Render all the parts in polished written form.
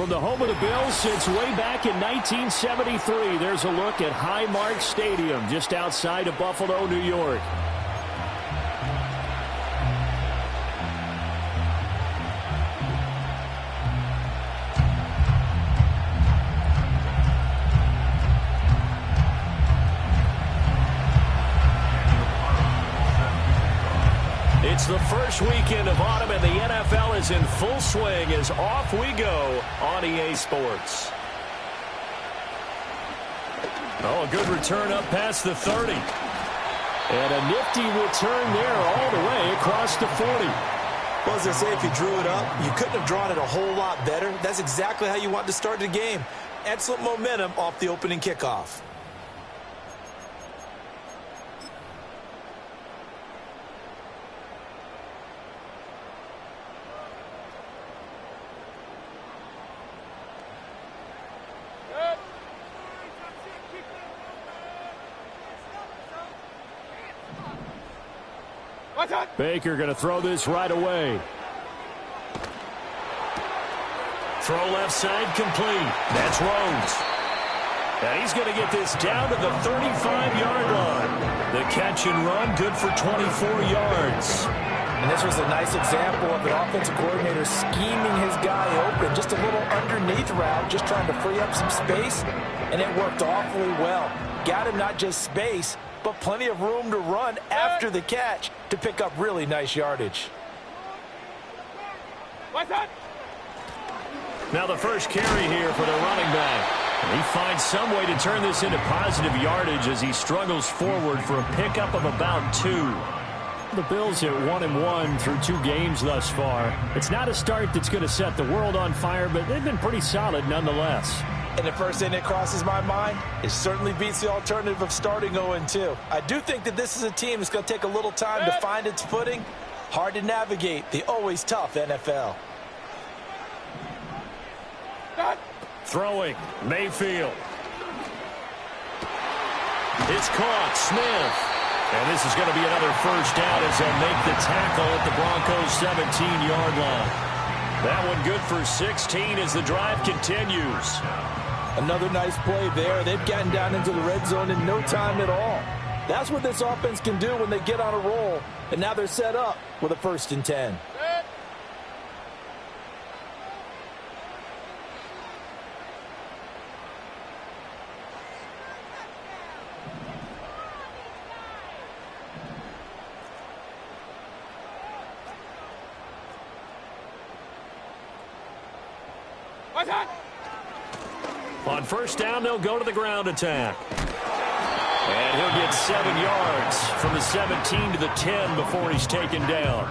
From the home of the Bills since way back in 1973, there's a look at Highmark Stadium just outside of Buffalo, New York. It's the first weekend of autumn, and the NFL is in full swing as off we go on EA Sports. Oh, a good return up past the 30. And a nifty return there all the way across the 40. Well, as I say, if you drew it up, you couldn't have drawn it a whole lot better. That's exactly how you want to start the game. Excellent momentum off the opening kickoff. Baker going to throw this right away. Throw left side complete. That's Rhodes. And he's going to get this down to the 35-yard line. The catch and run good for 24 yards. And this was a nice example of an offensive coordinator scheming his guy open. Just a little underneath route, just trying to free up some space. And it worked awfully well. Got him not just space, but plenty of room to run after the catch to pick up really nice yardage. Now the first carry here for the running back. He finds some way to turn this into positive yardage as he struggles forward for a pickup of about 2. The Bills at 1-1 through 2 games thus far. It's not a start that's going to set the world on fire, but they've been pretty solid nonetheless. And the first thing that crosses my mind, it certainly beats the alternative of starting 0-2. I do think that this is a team that's going to take a little time to find its footing. Hard to navigate the always tough NFL. Throwing, Mayfield. It's caught, Smith. And this is going to be another first down as they'll make the tackle at the Broncos' 17-yard line. That one good for 16 as the drive continues. Another nice play there. They've gotten down into the red zone in no time at all. That's what this offense can do when they get on a roll. And now they're set up with a 1st and 10. On first down, they'll go to the ground attack. And he'll get 7 yards from the 17 to the 10 before he's taken down.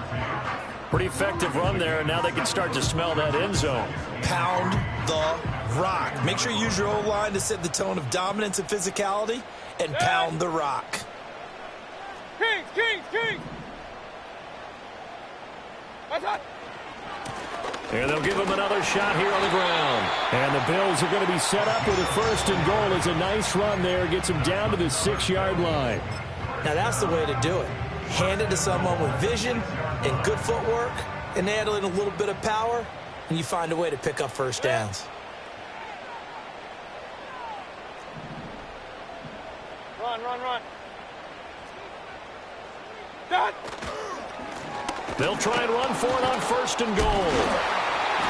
Pretty effective run there, and now they can start to smell that end zone. Pound the rock. Make sure you use your O-line to set the tone of dominance and physicality, and pound the rock. Kings! What's up? And they'll give him another shot here on the ground. And the Bills are going to be set up with a 1st and goal as a nice run there. Gets him down to the 6-yard line. Now that's the way to do it. Hand it to someone with vision and good footwork, and add in a little bit of power, and you find a way to pick up first downs. Run. Done. They'll try and run for it on 1st and goal.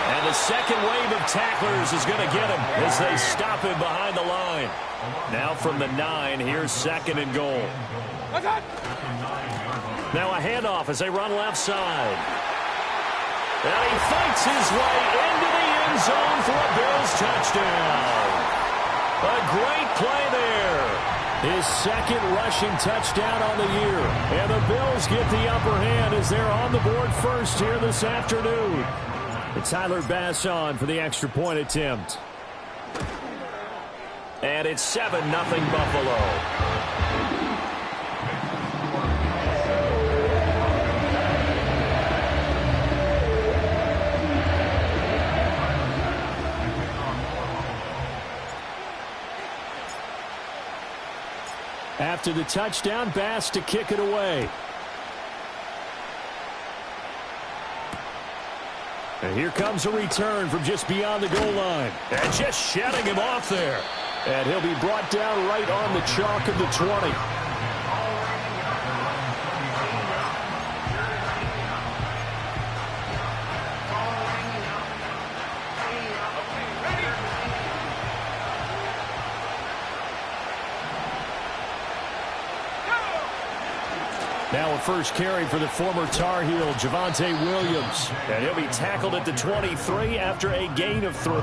And the second wave of tacklers is going to get him as they stop him behind the line. Now from the 9, here's 2nd and goal. Now a handoff as they run left side. And he fights his way into the end zone for a Bills touchdown. A great play there. His 2nd rushing touchdown on the year. And the Bills get the upper hand as they're on the board first here this afternoon. It's Tyler Bass on for the extra point attempt. And it's 7-0 Buffalo. After the touchdown, Bass to kick it away. And here comes a return from just beyond the goal line. And just shedding him off there. And he'll be brought down right on the chalk of the 20. Now a first carry for the former Tar Heel, Javonte Williams. And he'll be tackled at the 23 after a gain of 3.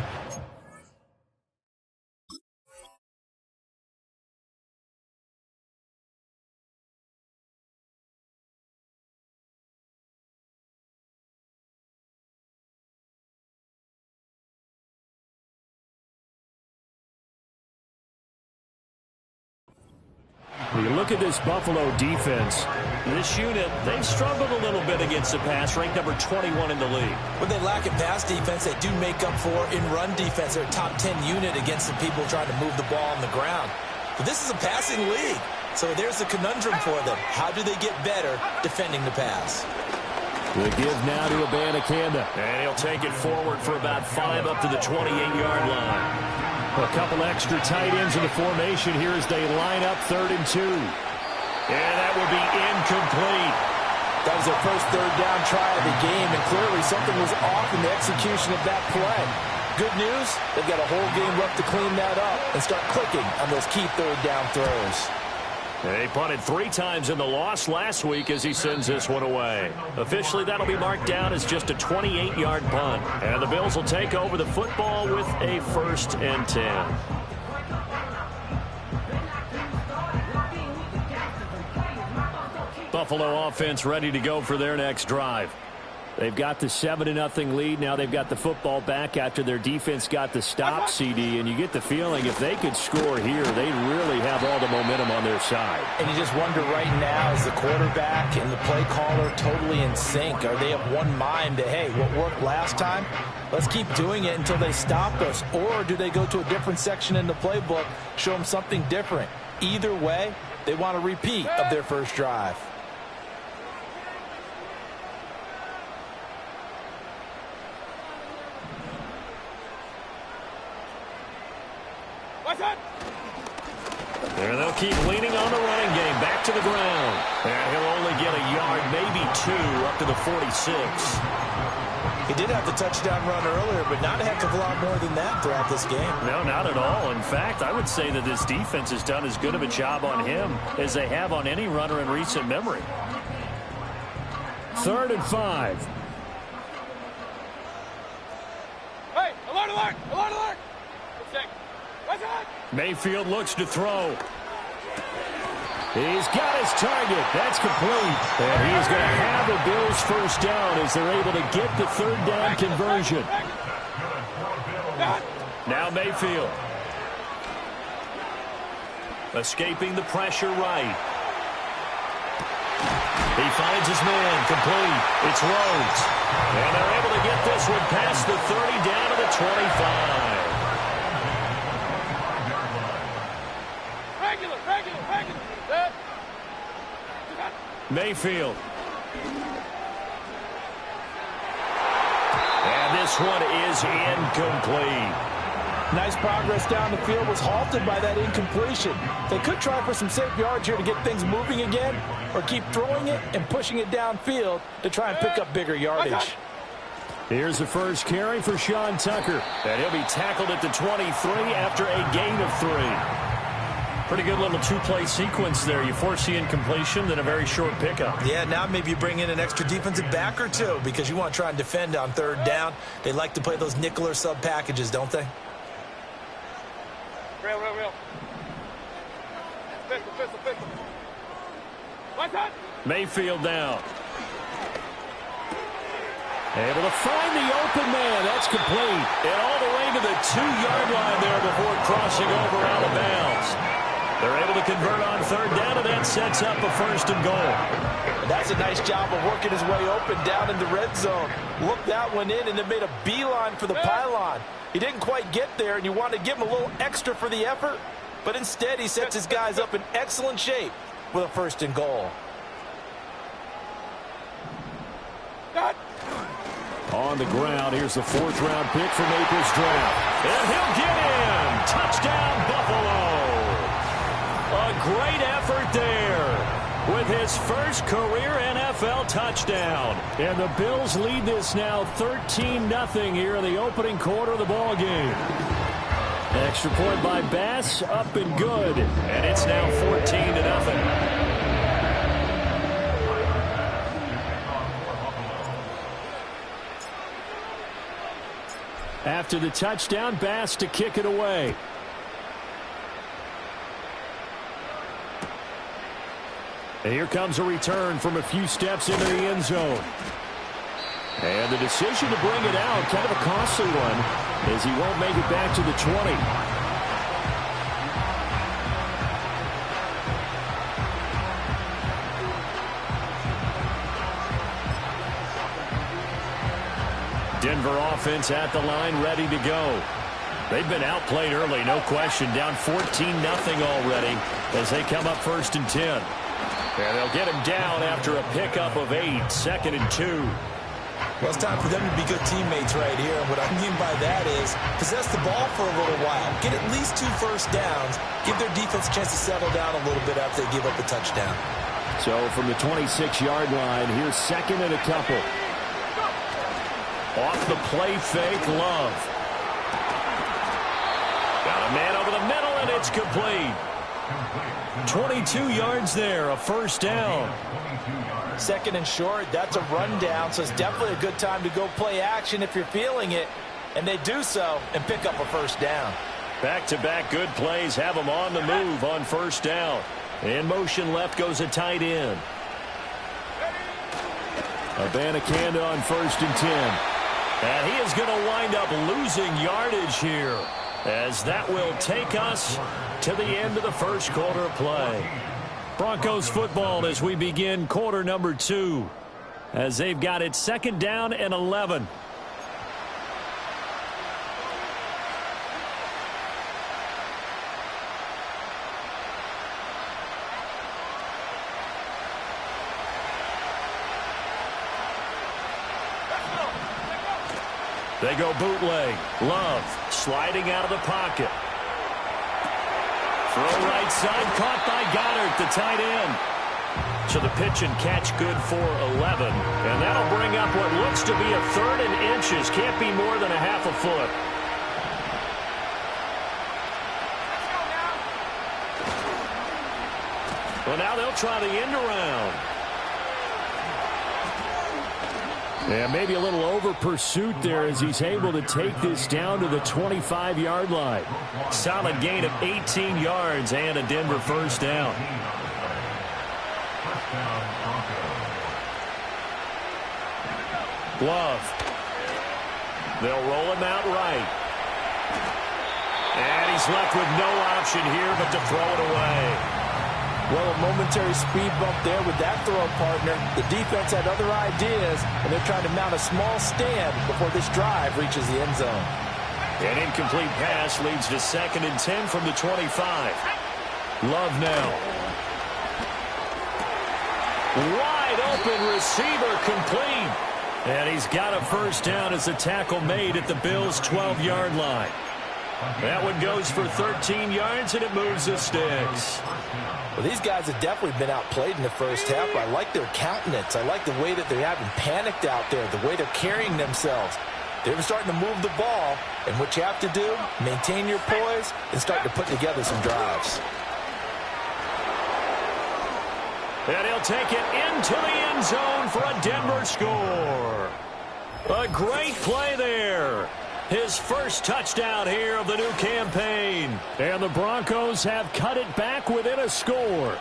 You look at this Buffalo defense. This unit, they've struggled a little bit against the pass, ranked number 21 in the league. When they lack in pass defense, they do make up for in run defense. They're a top 10 unit against the people trying to move the ball on the ground. But this is a passing league, so there's a conundrum for them. How do they get better defending the pass? The give now to Abanikanda. And he'll take it forward for about 5 up to the 28-yard line. A couple extra tight ends in the formation here as they line up 3rd and 2. And that will be incomplete. That was their first third down try of the game, and clearly something was off in the execution of that play. Good news, they've got a whole game left to clean that up and start clicking on those key third down throws. They punted 3 times in the loss last week as he sends this one away. Officially, that'll be marked down as just a 28-yard punt. And the Bills will take over the football with a 1st and 10. Buffalo offense ready to go for their next drive. They've got the 7-0 lead. Now they've got the football back after their defense got the stop, CD. And you get the feeling if they could score here, they really have all the momentum on their side. And you just wonder right now, is the quarterback and the play caller totally in sync? Are they of one mind that, hey, what worked last time, let's keep doing it until they stop us? Or do they go to a different section in the playbook, show them something different? Either way, they want a repeat of their first drive. And they'll keep leaning on the running game. Back to the ground. And he'll only get a yard, maybe 2, up to the 46. He did have the touchdown run earlier, but not a heck of a lot more than that throughout this game. No, not at all. In fact, I would say that this defense has done as good of a job on him as they have on any runner in recent memory. 3rd and 5. Hey, alert, alert, alert, alert. Mayfield looks to throw. He's got his target. That's complete. And he is going to have the Bills' first down as they're able to get the 3rd down conversion. Now Mayfield. Escaping the pressure right. He finds his man. Complete. It's Rhodes. And they're able to get this one past the 30 down to the 25. Mayfield. And this one is incomplete. Nice progress down the field, was halted by that incompletion. They could try for some safe yards here to get things moving again, or keep throwing it and pushing it downfield to try and pick up bigger yardage. Here's the first carry for Sean Tucker. And he'll be tackled at the 23 after a gain of 3. Pretty good little 2-play sequence there. You force the incompletion, then a very short pickup. Yeah, now maybe you bring in an extra defensive back or two because you want to try and defend on 3rd down. They like to play those nickel or sub packages, don't they? Real. Pistol. Mayfield down. Able to find the open man. That's complete. And all the way to the 2-yard line there before crossing over out of bounds. They're able to convert on 3rd down, and that sets up a 1st and goal. And that's a nice job of working his way open down in the red zone. Looked that one in, and it made a beeline for the pylon. He didn't quite get there, and you want to give him a little extra for the effort, but instead he sets his guys up in excellent shape with a 1st and goal. On the ground, here's the 4th-round pick from April's draft. And he'll get in. Touchdown, Buffalo. A great effort there with his first career NFL touchdown. And the Bills lead this now 13-0 here in the opening quarter of the ball game. Extra point by Bass, up and good. And it's now 14-0. After the touchdown, Bass to kick it away. And here comes a return from a few steps into the end zone. And the decision to bring it out, kind of a costly one, as he won't make it back to the 20. Denver offense at the line, ready to go. They've been outplayed early, no question. Down 14-0 already as they come up 1st and 10. And they'll get him down after a pickup of 8, 2nd and 2. Well, it's time for them to be good teammates right here. And what I mean by that is possess the ball for a little while. Get at least 2 first downs. Give their defense a chance to settle down a little bit after they give up a touchdown. So from the 26-yard line, here's 2nd and a couple. Off the play fake, Love. Got a man over the middle, and it's complete. 22 yards there, a 1st down. 2nd and short, that's a rundown, so it's definitely a good time to go play action if you're feeling it. And they do so and pick up a 1st down. Back-to-back good plays have them on the move on 1st down. In motion left goes a tight end. Abanikanda on 1st and 10. And he is going to wind up losing yardage here, as that will take us to the end of the first quarter of play. Broncos football as we begin quarter number 2, as they've got it 2nd down and 11. They go bootleg. Love sliding out of the pocket. Throw right side, caught by Goddard, the tight end. So the pitch and catch good for 11. And that'll bring up what looks to be a 3rd and inches. Can't be more than a half a foot. Well, now they'll try the end around. Yeah, maybe a little over pursuit there as he's able to take this down to the 25-yard line. Solid gain of 18 yards and a Denver 1st down. Love. They'll roll him out right. And he's left with no option here but to throw it away. Well, a momentary speed bump there with that throw partner. The defense had other ideas, and they're trying to mount a small stand before this drive reaches the end zone. An incomplete pass leads to 2nd and 10 from the 25. Love now. Wide open receiver complete. And he's got a 1st down as the tackle made at the Bills' 12-yard line. That one goes for 13 yards, and it moves the sticks. Well, these guys have definitely been outplayed in the first half. I like their countenance. I like the way that they haven't panicked out there, the way they're carrying themselves. They're starting to move the ball, and what you have to do, maintain your poise and start to put together some drives. And he'll take it into the end zone for a Denver score. A great play there. His first touchdown here of the new campaign. And the Broncos have cut it back within a score.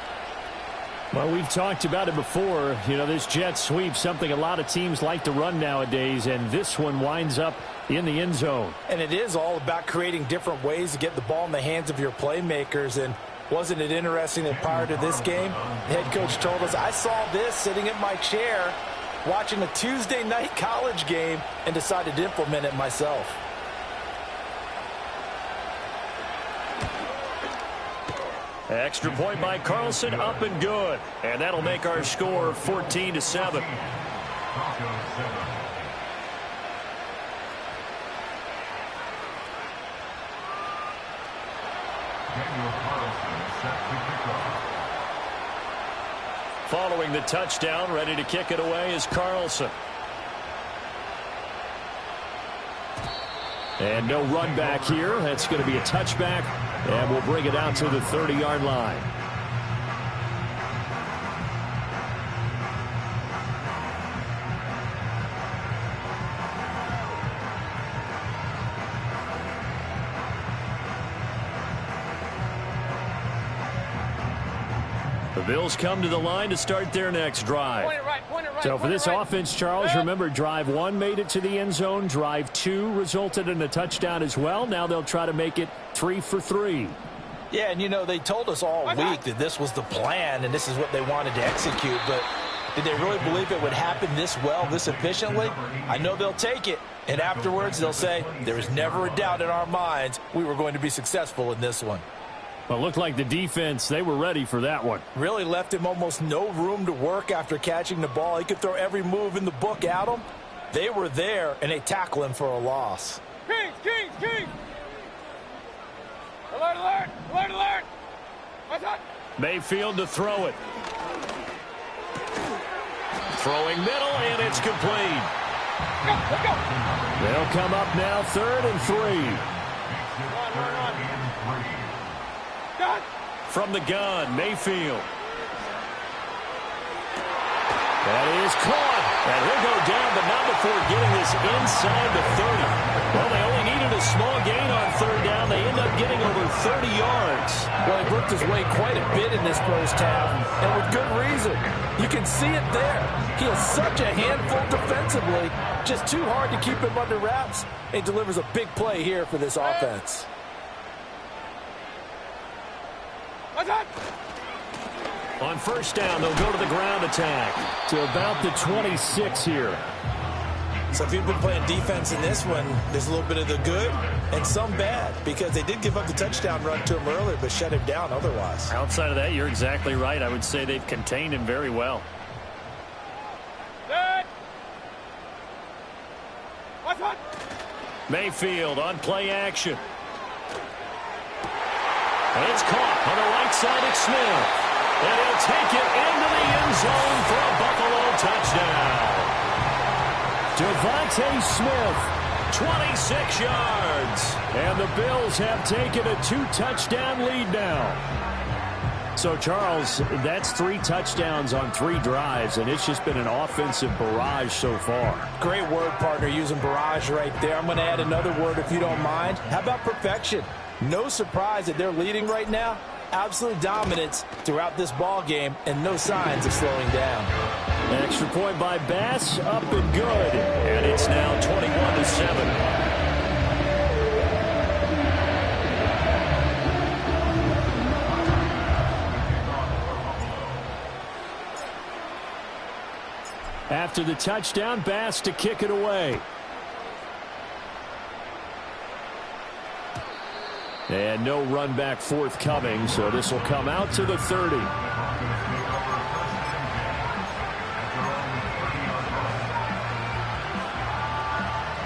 Well, we've talked about it before. You know, this jet sweep, something a lot of teams like to run nowadays, and this one winds up in the end zone. And it is all about creating different ways to get the ball in the hands of your playmakers. And wasn't it interesting that prior to this game, the head coach told us, I saw this sitting in my chair watching a Tuesday night college game and decided to implement it myself. Extra point by Carlson, up and good. And that'll make our score 14-7. Following the touchdown, ready to kick it away is Carlson. And no run back here. That's going to be a touchback, and we'll bring it out to the 30-yard line. The Bills come to the line to start their next drive. Point it right, So for this offense, Charles, remember, drive 1 made it to the end zone. Drive 2 resulted in a touchdown as well. Now they'll try to make it 3 for 3. Yeah, and you know, they told us all week that this was the plan and this is what they wanted to execute, but did they really believe it would happen this well, this efficiently? I know they'll take it, and afterwards they'll say, there was never a doubt in our minds we were going to be successful in this one. Well, it looked like the defense, they were ready for that one. Really left him almost no room to work after catching the ball. He could throw every move in the book at him. They were there, and they tackle him for a loss. Kings! Alert! What's up? Mayfield to throw it. Throwing middle, and it's complete. Let's go! They'll come up now 3rd and 3. Run. Gun! From the gun, Mayfield. That is caught. And he'll go down, but not before getting this inside the 30. Well, they only needed a small gain on 3rd down. They end up getting over 30 yards. Well, he worked his way quite a bit in this first half, and with good reason. You can see it there. He is such a handful defensively. Just too hard to keep him under wraps. He delivers a big play here for this offense. What's up? On 1st down, they'll go to the ground attack to about the 26 here. So if you've been playing defense in this one, there's a little bit of the good and some bad, because they did give up the touchdown run to him earlier, but shut him down otherwise. Outside of that, you're exactly right. I would say they've contained him very well. Good! What's up? Mayfield on play action. And it's caught on the right side of Smith. And he'll take it into the end zone for a Buffalo touchdown. Devontae Smith, 26 yards. And the Bills have taken a 2-touchdown lead now. So, Charles, that's 3 touchdowns on 3 drives, and it's just been an offensive barrage so far. Great word, partner, using barrage right there. I'm going to add another word if you don't mind. How about perfection? No surprise that they're leading right now. Absolute dominance throughout this ball game, and no signs of slowing down. An extra point by Bass, up and good. And it's now 21-7. After the touchdown, Bass to kick it away. And no run back forthcoming, so this will come out to the 30.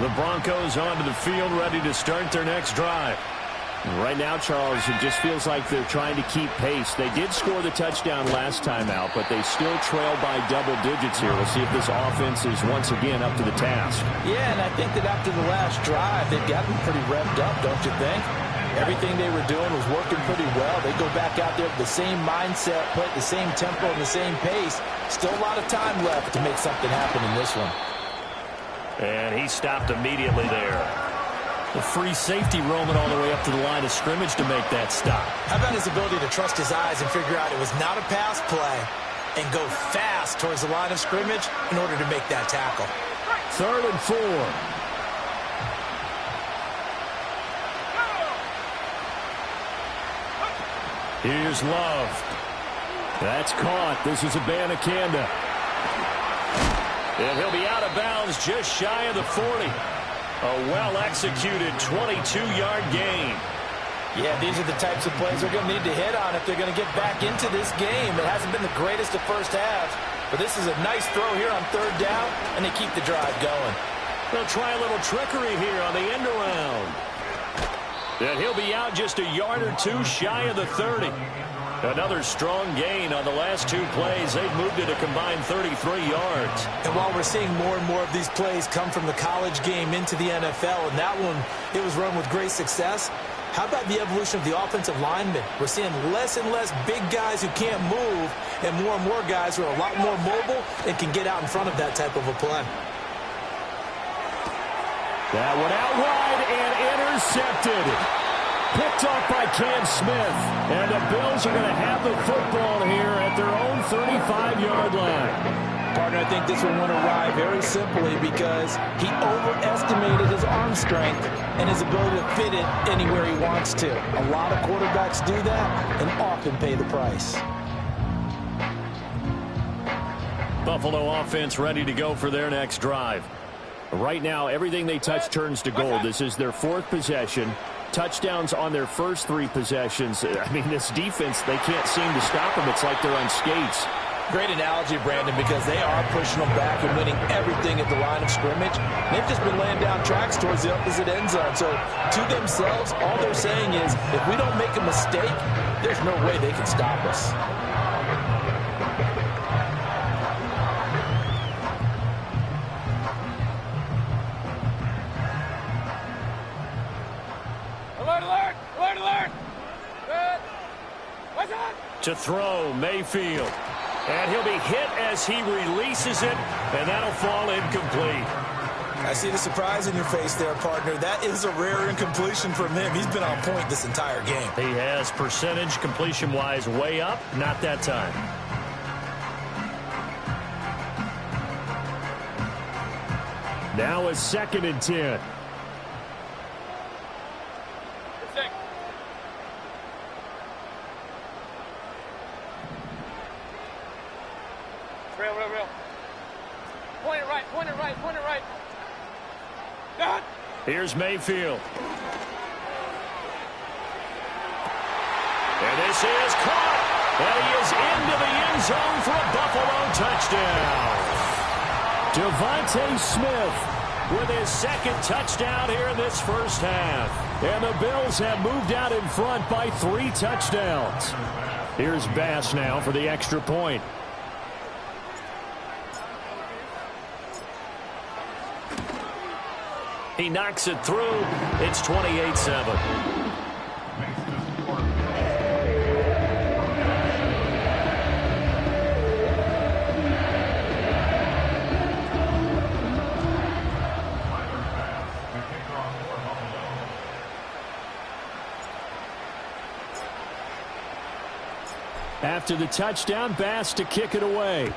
The Broncos onto the field, ready to start their next drive. Right now, Charles, it just feels like they're trying to keep pace. They did score the touchdown last time out, but they still trail by double digits here. We'll see if this offense is once again up to the task. Yeah, and I think that after the last drive, they've gotten pretty revved up, don't you think? Everything they were doing was working pretty well. They go back out there with the same mindset, play at the same tempo and the same pace. Still a lot of time left to make something happen in this one. And he stopped immediately there. The free safety roaming all the way up to the line of scrimmage to make that stop. How about his ability to trust his eyes and figure out it was not a pass play and go fast towards the line of scrimmage in order to make that tackle. 3rd and 4. Here's Love. That's caught. This is Abanikanda. And he'll be out of bounds just shy of the 40. A well-executed 22-yard gain. Yeah, these are the types of plays they're going to need to hit on if they're going to get back into this game. It hasn't been the greatest of first halves, but this is a nice throw here on 3rd down, and they keep the drive going. They'll try a little trickery here on the end around. And he'll be out just a yard or two shy of the 30. Another strong gain on the last two plays. They've moved it a combined 33 yards. And while we're seeing more and more of these plays come from the college game into the NFL, and that one, it was run with great success, how about the evolution of the offensive linemen? We're seeing less and less big guys who can't move and more guys who are a lot more mobile and can get out in front of that type of a play. That one out wide and intercepted. Picked off by Cam Smith. And the Bills are going to have the football here at their own 35-yard line. Partner, I think this one went awry very simply because he overestimated his arm strength and his ability to fit it anywhere he wants to. A lot of quarterbacks do that and often pay the price. Buffalo offense ready to go for their next drive. Right now, everything they touch turns to gold. This is their fourth possession. Touchdowns on their first three possessions. I mean, this defense, they can't seem to stop them. It's like they're on skates. Great analogy, Brandon, because they are pushing them back and winning everything at the line of scrimmage. They've just been laying down tracks towards the opposite end zone. So to themselves, all they're saying is, if we don't make a mistake, there's no way they can stop us. To throw, Mayfield. And he'll be hit as he releases it, and that'll fall incomplete. I see the surprise in your face there, partner. That is a rare incompletion from him. He's been on point this entire game. He has percentage completion-wise way up, not that time. Now a 2nd and 10. Real. Point it right. God. Here's Mayfield. And this is caught. And he is into the end zone for a Buffalo touchdown. Devontae Smith with his 2nd touchdown here in this first half. And the Bills have moved out in front by 3 touchdowns. Here's Bass now for the extra point. He knocks it through. It's 28-7. After the touchdown, Bass to kick it away.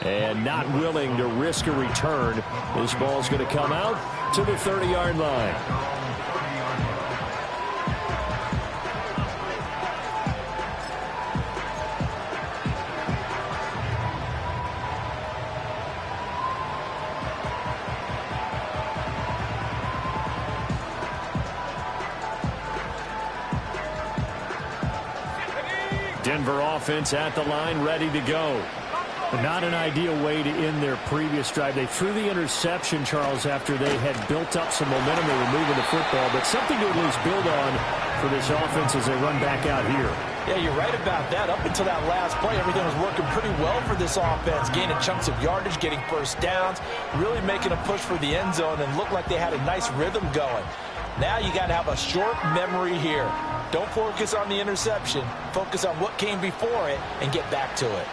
And not willing to risk a return. This ball's going to come out to the 30-yard line. Denver offense at the line, ready to go. Not an ideal way to end their previous drive. They threw the interception, Charles, after they had built up some momentum. They were moving the football, but something to at least build on for this offense as they run back out here. Yeah, you're right about that. Up until that last play, everything was working pretty well for this offense, gaining chunks of yardage, getting first downs, really making a push for the end zone, and looked like they had a nice rhythm going. Now you got to have a short memory here. Don't focus on the interception. Focus on what came before it and get back to it.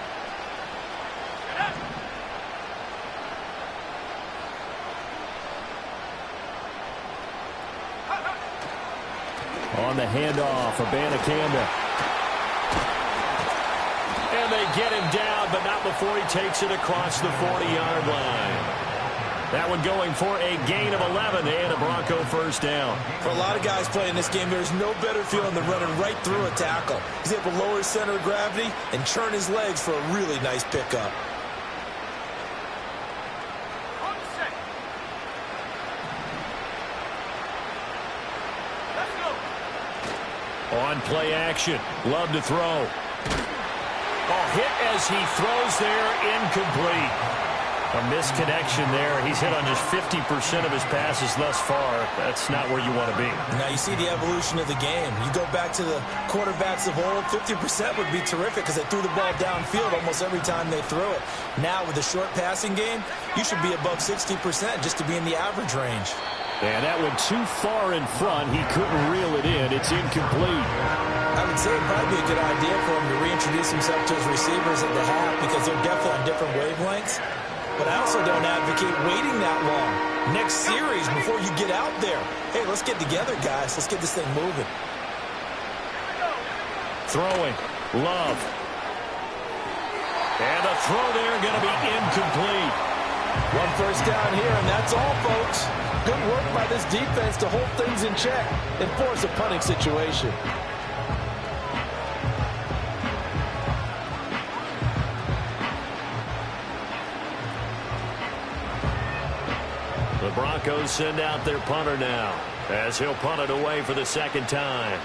On the handoff, Abanikanda. And they get him down, but not before he takes it across the 40-yard line. That one going for a gain of 11 and a Bronco first down. For a lot of guys playing this game, there's no better feeling than running right through a tackle. He's able to lower his center of gravity and churn his legs for a really nice pickup. On play action, Love to throw. Hit as he throws there, incomplete. A misconnection there. He's hit on just 50% of his passes thus far. That's not where you want to be. Now you see the evolution of the game. You go back to the quarterbacks of old, 50% would be terrific because they threw the ball downfield almost every time they threw it. Now with the short passing game, you should be above 60% just to be in the average range. And that went too far in front. He couldn't reel it in. It's incomplete. I would say it'd probably be a good idea for him to reintroduce himself to his receivers at the half because they're definitely on different wavelengths. But I also don't advocate waiting that long. Next series before you get out there. Hey, let's get together, guys. Let's get this thing moving. Throwing. Love. And the throw there going to be incomplete. One first down here, and that's all, folks. Good work by this defense to hold things in check and force a punting situation. The Broncos send out their punter now as he'll punt it away for the second time.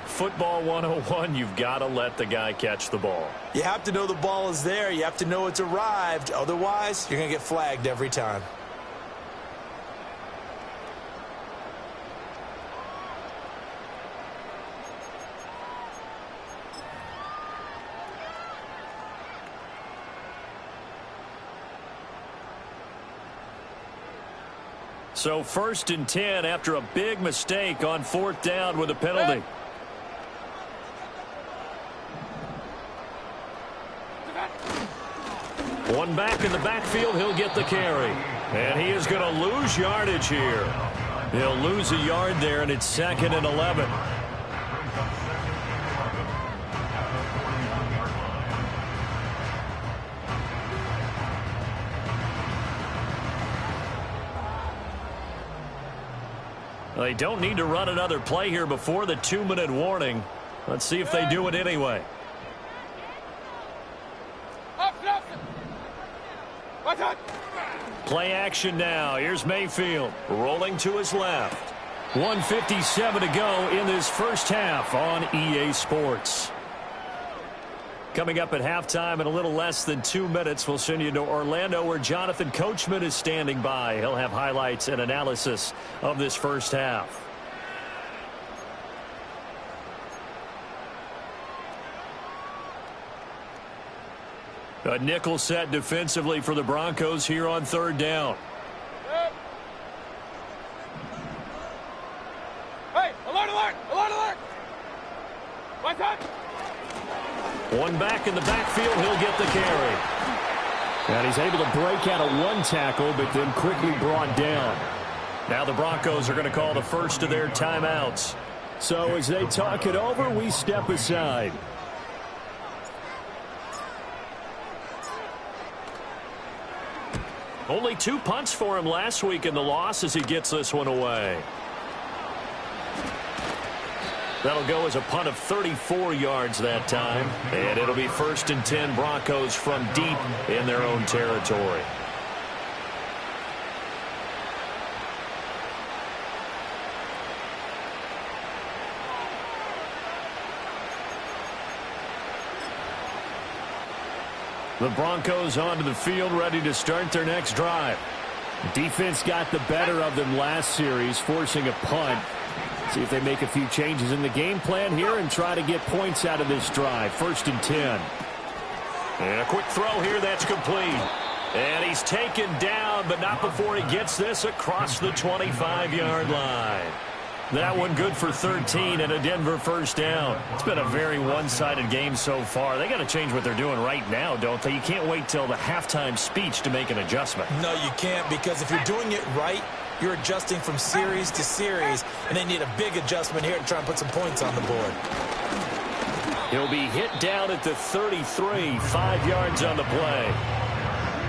Football 101, you've got to let the guy catch the ball. You have to know the ball is there. You have to know it's arrived. Otherwise, you're going to get flagged every time. So 1st and 10 after a big mistake on 4th down with a penalty. One back in the backfield, he'll get the carry. And he is going to lose yardage here. He'll lose a yard there, and it's 2nd and 11. They don't need to run another play here before the 2-minute warning. Let's see if they do it anyway. Play action now. Here's Mayfield rolling to his left. 1:57 to go in this first half on EA Sports. Coming up at halftime in a little less than 2 minutes, we'll send you to Orlando where Jonathan Coachman is standing by. He'll have highlights and analysis of this first half. A nickel set defensively for the Broncos here on 3rd down. Hey, alert, alert, alert, alert. One time. One back in the backfield, he'll get the carry. And he's able to break out of one tackle, but then quickly brought down. Now the Broncos are going to call the first of their timeouts. So as they talk it over, we step aside. Only 2 punts for him last week in the loss as he gets this one away. That'll go as a punt of 34 yards that time. And it'll be 1st and 10 Broncos from deep in their own territory. The Broncos onto the field, ready to start their next drive. Defense got the better of them last series, forcing a punt. See if they make a few changes in the game plan here and try to get points out of this drive. 1st and 10. And a quick throw here that's complete. And he's taken down, but not before he gets this across the 25-yard line. That one good for 13 and a Denver first down. It's been a very one-sided game so far. They got to change what they're doing right now, don't they? You can't wait till the halftime speech to make an adjustment. No, you can't, because if you're doing it right, you're adjusting from series to series, and they need a big adjustment here to try and put some points on the board. He'll be hit down at the 33, 5 yards on the play.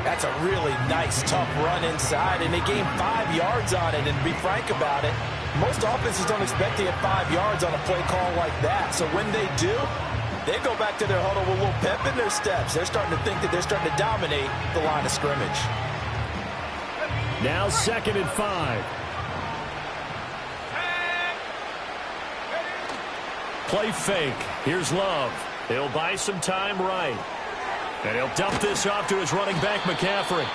That's a really nice, tough run inside, and they gained 5 yards on it. And to be frank about it, most offenses don't expect to get 5 yards on a play call like that. So when they do, they go back to their huddle with a little pep in their steps. They're starting to think that they're starting to dominate the line of scrimmage. Now 2nd and 5. Play fake. Here's Love. He'll buy some time right. And he'll dump this off to his running back, McCaffrey.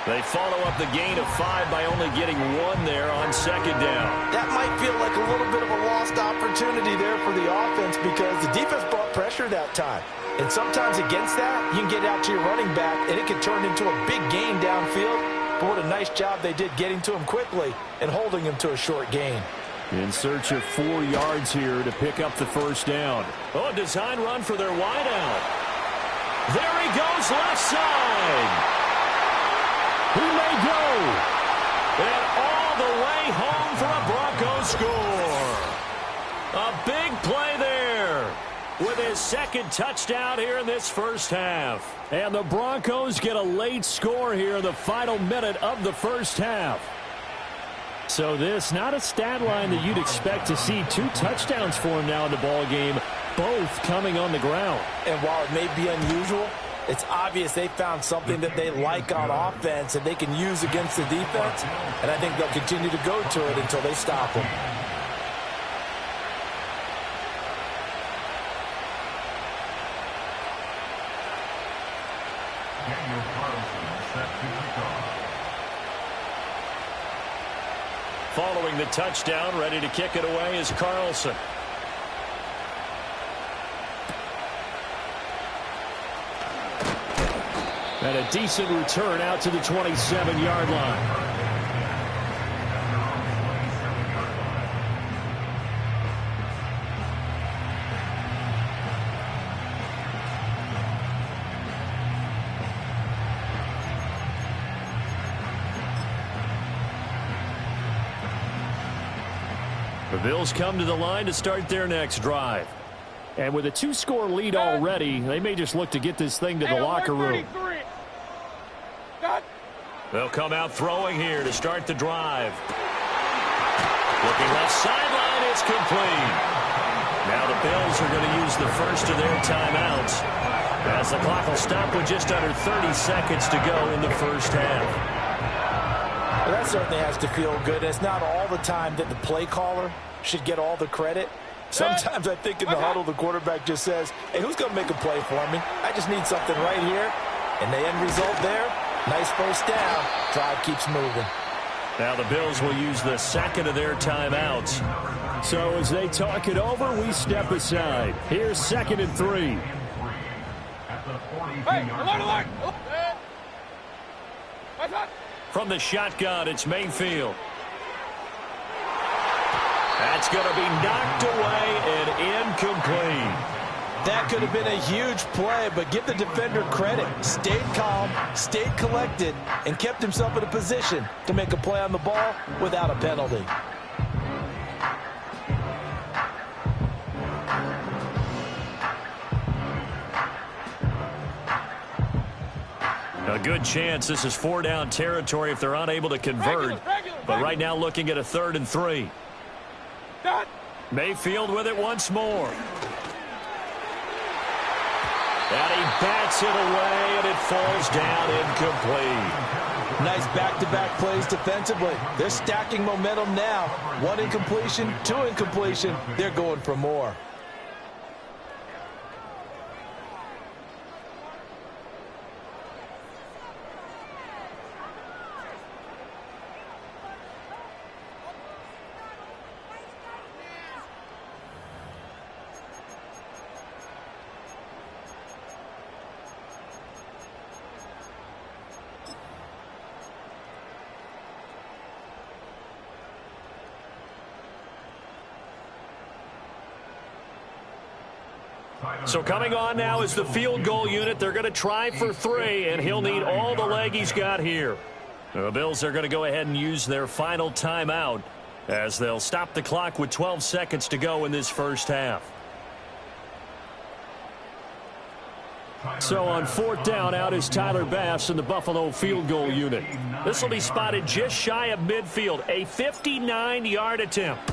They follow up the gain of 5 by only getting 1 there on 2nd down. That might feel like a little bit of a lost opportunity there for the offense because the defense brought pressure that time. And sometimes against that, you can get out to your running back, and it can turn into a big gain downfield. But what a nice job they did getting to him quickly and holding him to a short gain. In search of 4 yards here to pick up the 1st down. Oh, a design run for their wideout. There he goes, left side. He may go. And all the way home for a Broncos score. A big play there with his 2nd touchdown here in this 1st half. And the Broncos get a late score here in the final minute of the 1st half. So this, not a stat line that you'd expect to see 2 touchdowns for him now in the ball game, both coming on the ground. And while it may be unusual, it's obvious they found something that they like on offense and they can use against the defense. And I think they'll continue to go to it until they stop them. Following the touchdown, ready to kick it away is Carlson. And a decent return out to the 27-yard line. The Bills come to the line to start their next drive. And with a 2-score lead already, they may just look to get this thing to the locker room. They'll come out throwing here to start the drive. Looking left sideline, it's complete. Now the Bills are going to use the first of their timeouts as the clock will stop with just under 30 seconds to go in the 1st half. Well, that certainly has to feel good. It's not all the time that the play caller should get all the credit. Sometimes I think in the huddle, the quarterback just says, hey, who's going to make a play for me? I just need something right here. And the end result there, nice 1st down. Drive keeps moving. Now the Bills will use the 2nd of their timeouts. So as they talk it over, we step aside. Here's 2nd and 3. Hey, alert! From the shotgun, it's Mayfield. That's going to be knocked away and incomplete. That could have been a huge play, but give the defender credit. Stayed calm, stayed collected, and kept himself in a position to make a play on the ball without a penalty. A good chance this is 4-down territory if they're unable to convert. But right now looking at a 3rd and 3. Mayfield with it once more. And he bats it away, and it falls down incomplete. Nice back-to-back plays defensively. They're stacking momentum now. 1 incompletion, 2 incompletion. They're going for more. So coming on now is the field goal unit. They're going to try for 3, and he'll need all the leg he's got here. The Bills are going to go ahead and use their final timeout as they'll stop the clock with 12 seconds to go in this 1st half. So on 4th down, out is Tyler Bass in the Buffalo field goal unit. This will be spotted just shy of midfield, a 59-yard attempt.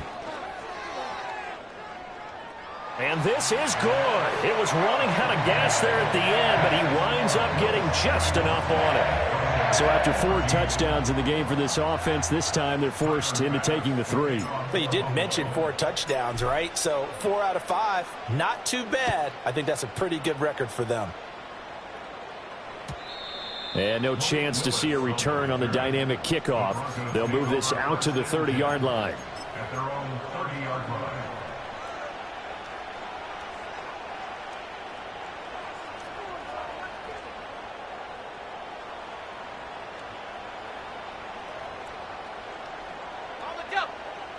And this is good. It was running out of gas there at the end, but he winds up getting just enough on it. So after 4 touchdowns in the game for this offense, this time they're forced into taking the 3. But you did mention 4 touchdowns, right? So 4 out of 5, not too bad. I think that's a pretty good record for them. And no chance to see a return on the dynamic kickoff. They'll move this out to the 30-yard line. At their own 30-yard line.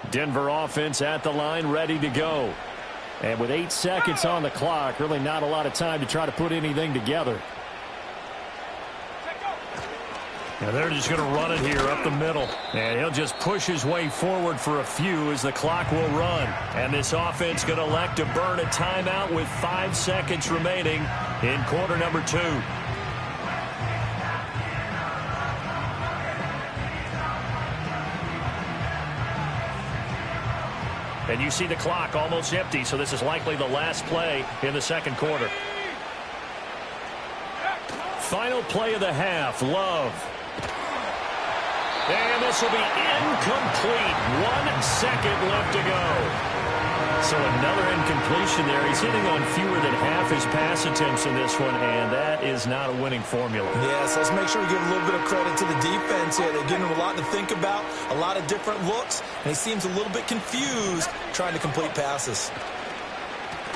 Denver offense at the line, ready to go. And with 8 seconds on the clock, really not a lot of time to try to put anything together. And they're just going to run it here up the middle. And he'll just push his way forward for a few as the clock will run. And this offense going to elect to burn a timeout with 5 seconds remaining in quarter number 2. And you see the clock almost empty, so this is likely the last play in the second quarter. Final play of the half, Love. And this will be incomplete. 1 second left to go. So another incompletion there. He's hitting on fewer than half his pass attempts in this one, and that is not a winning formula. Yes, let's make sure we give a little bit of credit to the defense here. They're giving him a lot to think about, a lot of different looks, and he seems a little bit confused trying to complete passes.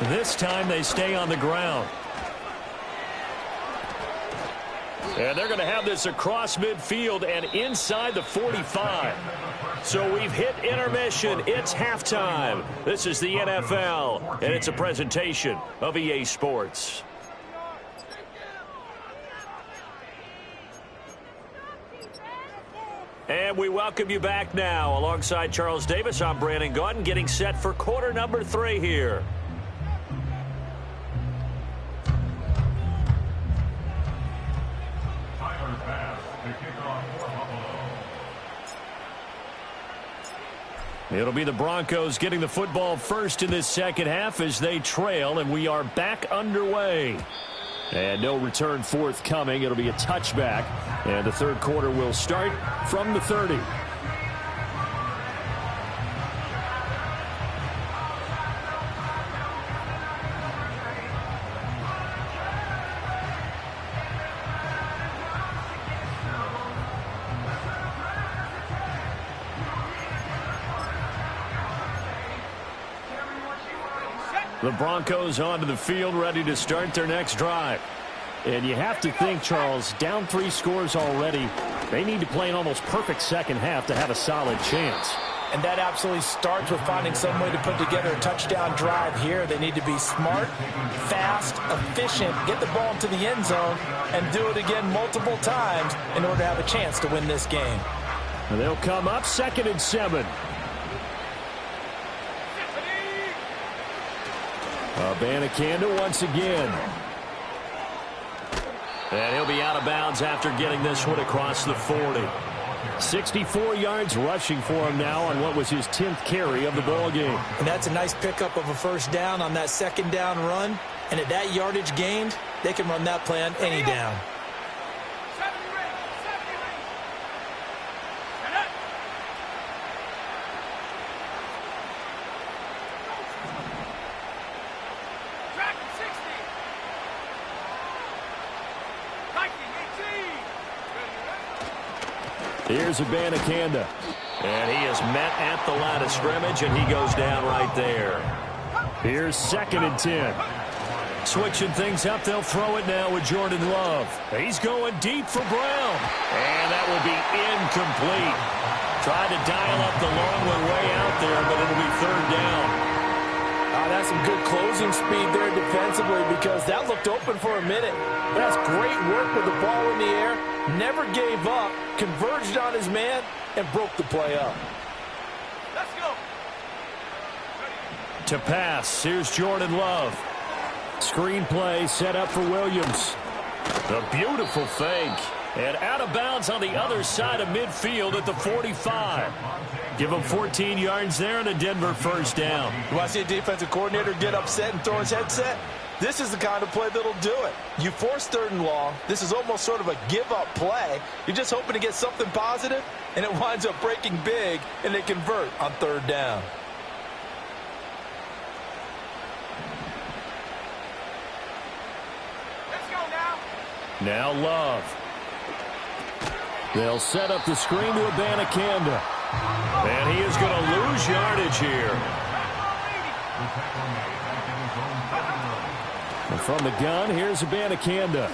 This time they stay on the ground. And they're going to have this across midfield and inside the 45. So we've hit intermission. It's halftime. This is the NFL, and it's a presentation of EA Sports. And we welcome you back now. Alongside Charles Davis, I'm Brandon Gaudin, getting set for quarter number 3 here. It'll be the Broncos getting the football first in this second half as they trail, and we are back underway. And no return forthcoming. It'll be a touchback, and the third quarter will start from the 30. The Broncos onto the field, ready to start their next drive. And you have to think, Charles, down 3 scores already. They need to play an almost perfect second half to have a solid chance. And that absolutely starts with finding some way to put together a touchdown drive here. They need to be smart, fast, efficient, get the ball into the end zone, and do it again multiple times in order to have a chance to win this game. And they'll come up 2nd and 7. Abanikanda once again. And he'll be out of bounds after getting this one across the 40. 64 yards rushing for him now on what was his 10th carry of the ball game. And that's a nice pickup of a first down on that second down run. And at that yardage gained, they can run that play on any down. Here's Abanikanda. And he is met at the line of scrimmage, and he goes down right there. Here's 2nd and 10. Switching things up, they'll throw it now with Jordan Love. He's going deep for Brown. And that will be incomplete. Tried to dial up the long one way out there, but it'll be 3rd down. That's some good closing speed there defensively because that looked open for a minute. But that's great work with the ball in the air. Never gave up, converged on his man, and broke the play up. Let's go. To pass, here's Jordan Love. Screen play set up for Williams. A beautiful fake. And out of bounds on the other side of midfield at the 45. Give him 14 yards there and a Denver first down. You want to see a defensive coordinator get upset and throw his headset? This is the kind of play that'll do it. You force 3rd and long. This is almost sort of a give-up play. You're just hoping to get something positive, and it winds up breaking big, and they convert on 3rd down. Let's go now. Now Love. They'll set up the screen to Abanikanda. And he is going to lose yardage here. And from the gun, here's Abanikanda.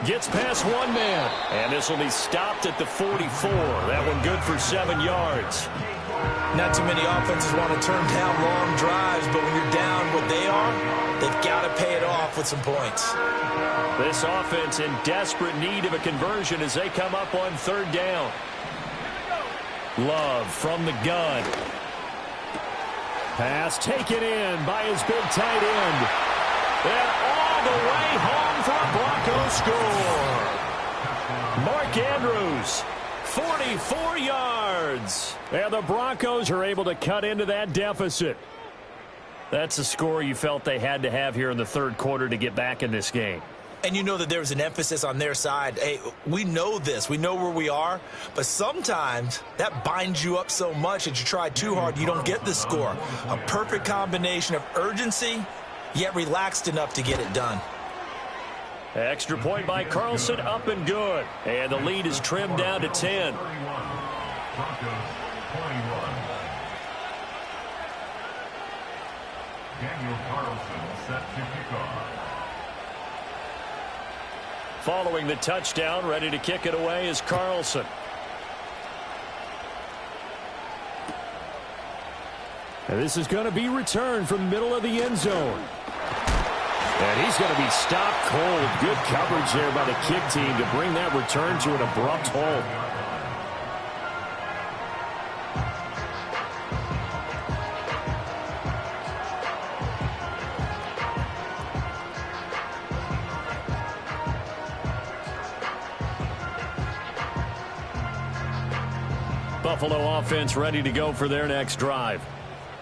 Gets past one man. And this will be stopped at the 44. That one good for 7 yards. Not too many offenses want to turn down long drives, but when you're down what they are, they've got to pay it off with some points. This offense in desperate need of a conversion as they come up on 3rd down. Love from the gun. Pass taken in by his big tight end. And all the way home for a Broncos score. Mark Andrews, 44 yards. And the Broncos are able to cut into that deficit. That's a score you felt they had to have here in the 3rd quarter to get back in this game. And you know that there was an emphasis on their side. Hey, we know this. We know where we are. But sometimes that binds you up so much that you try too hard, you don't get the score. A perfect combination of urgency, yet relaxed enough to get it done. Extra point by Carlson, up and good. And the lead is trimmed down to 10. Broncos 21. Daniel Carlson set to kick off. Following the touchdown, ready to kick it away is Carlson. And this is going to be returned from the middle of the end zone. And he's going to be stopped cold. Good coverage there by the kick team to bring that return to an abrupt halt. Buffalo offense ready to go for their next drive.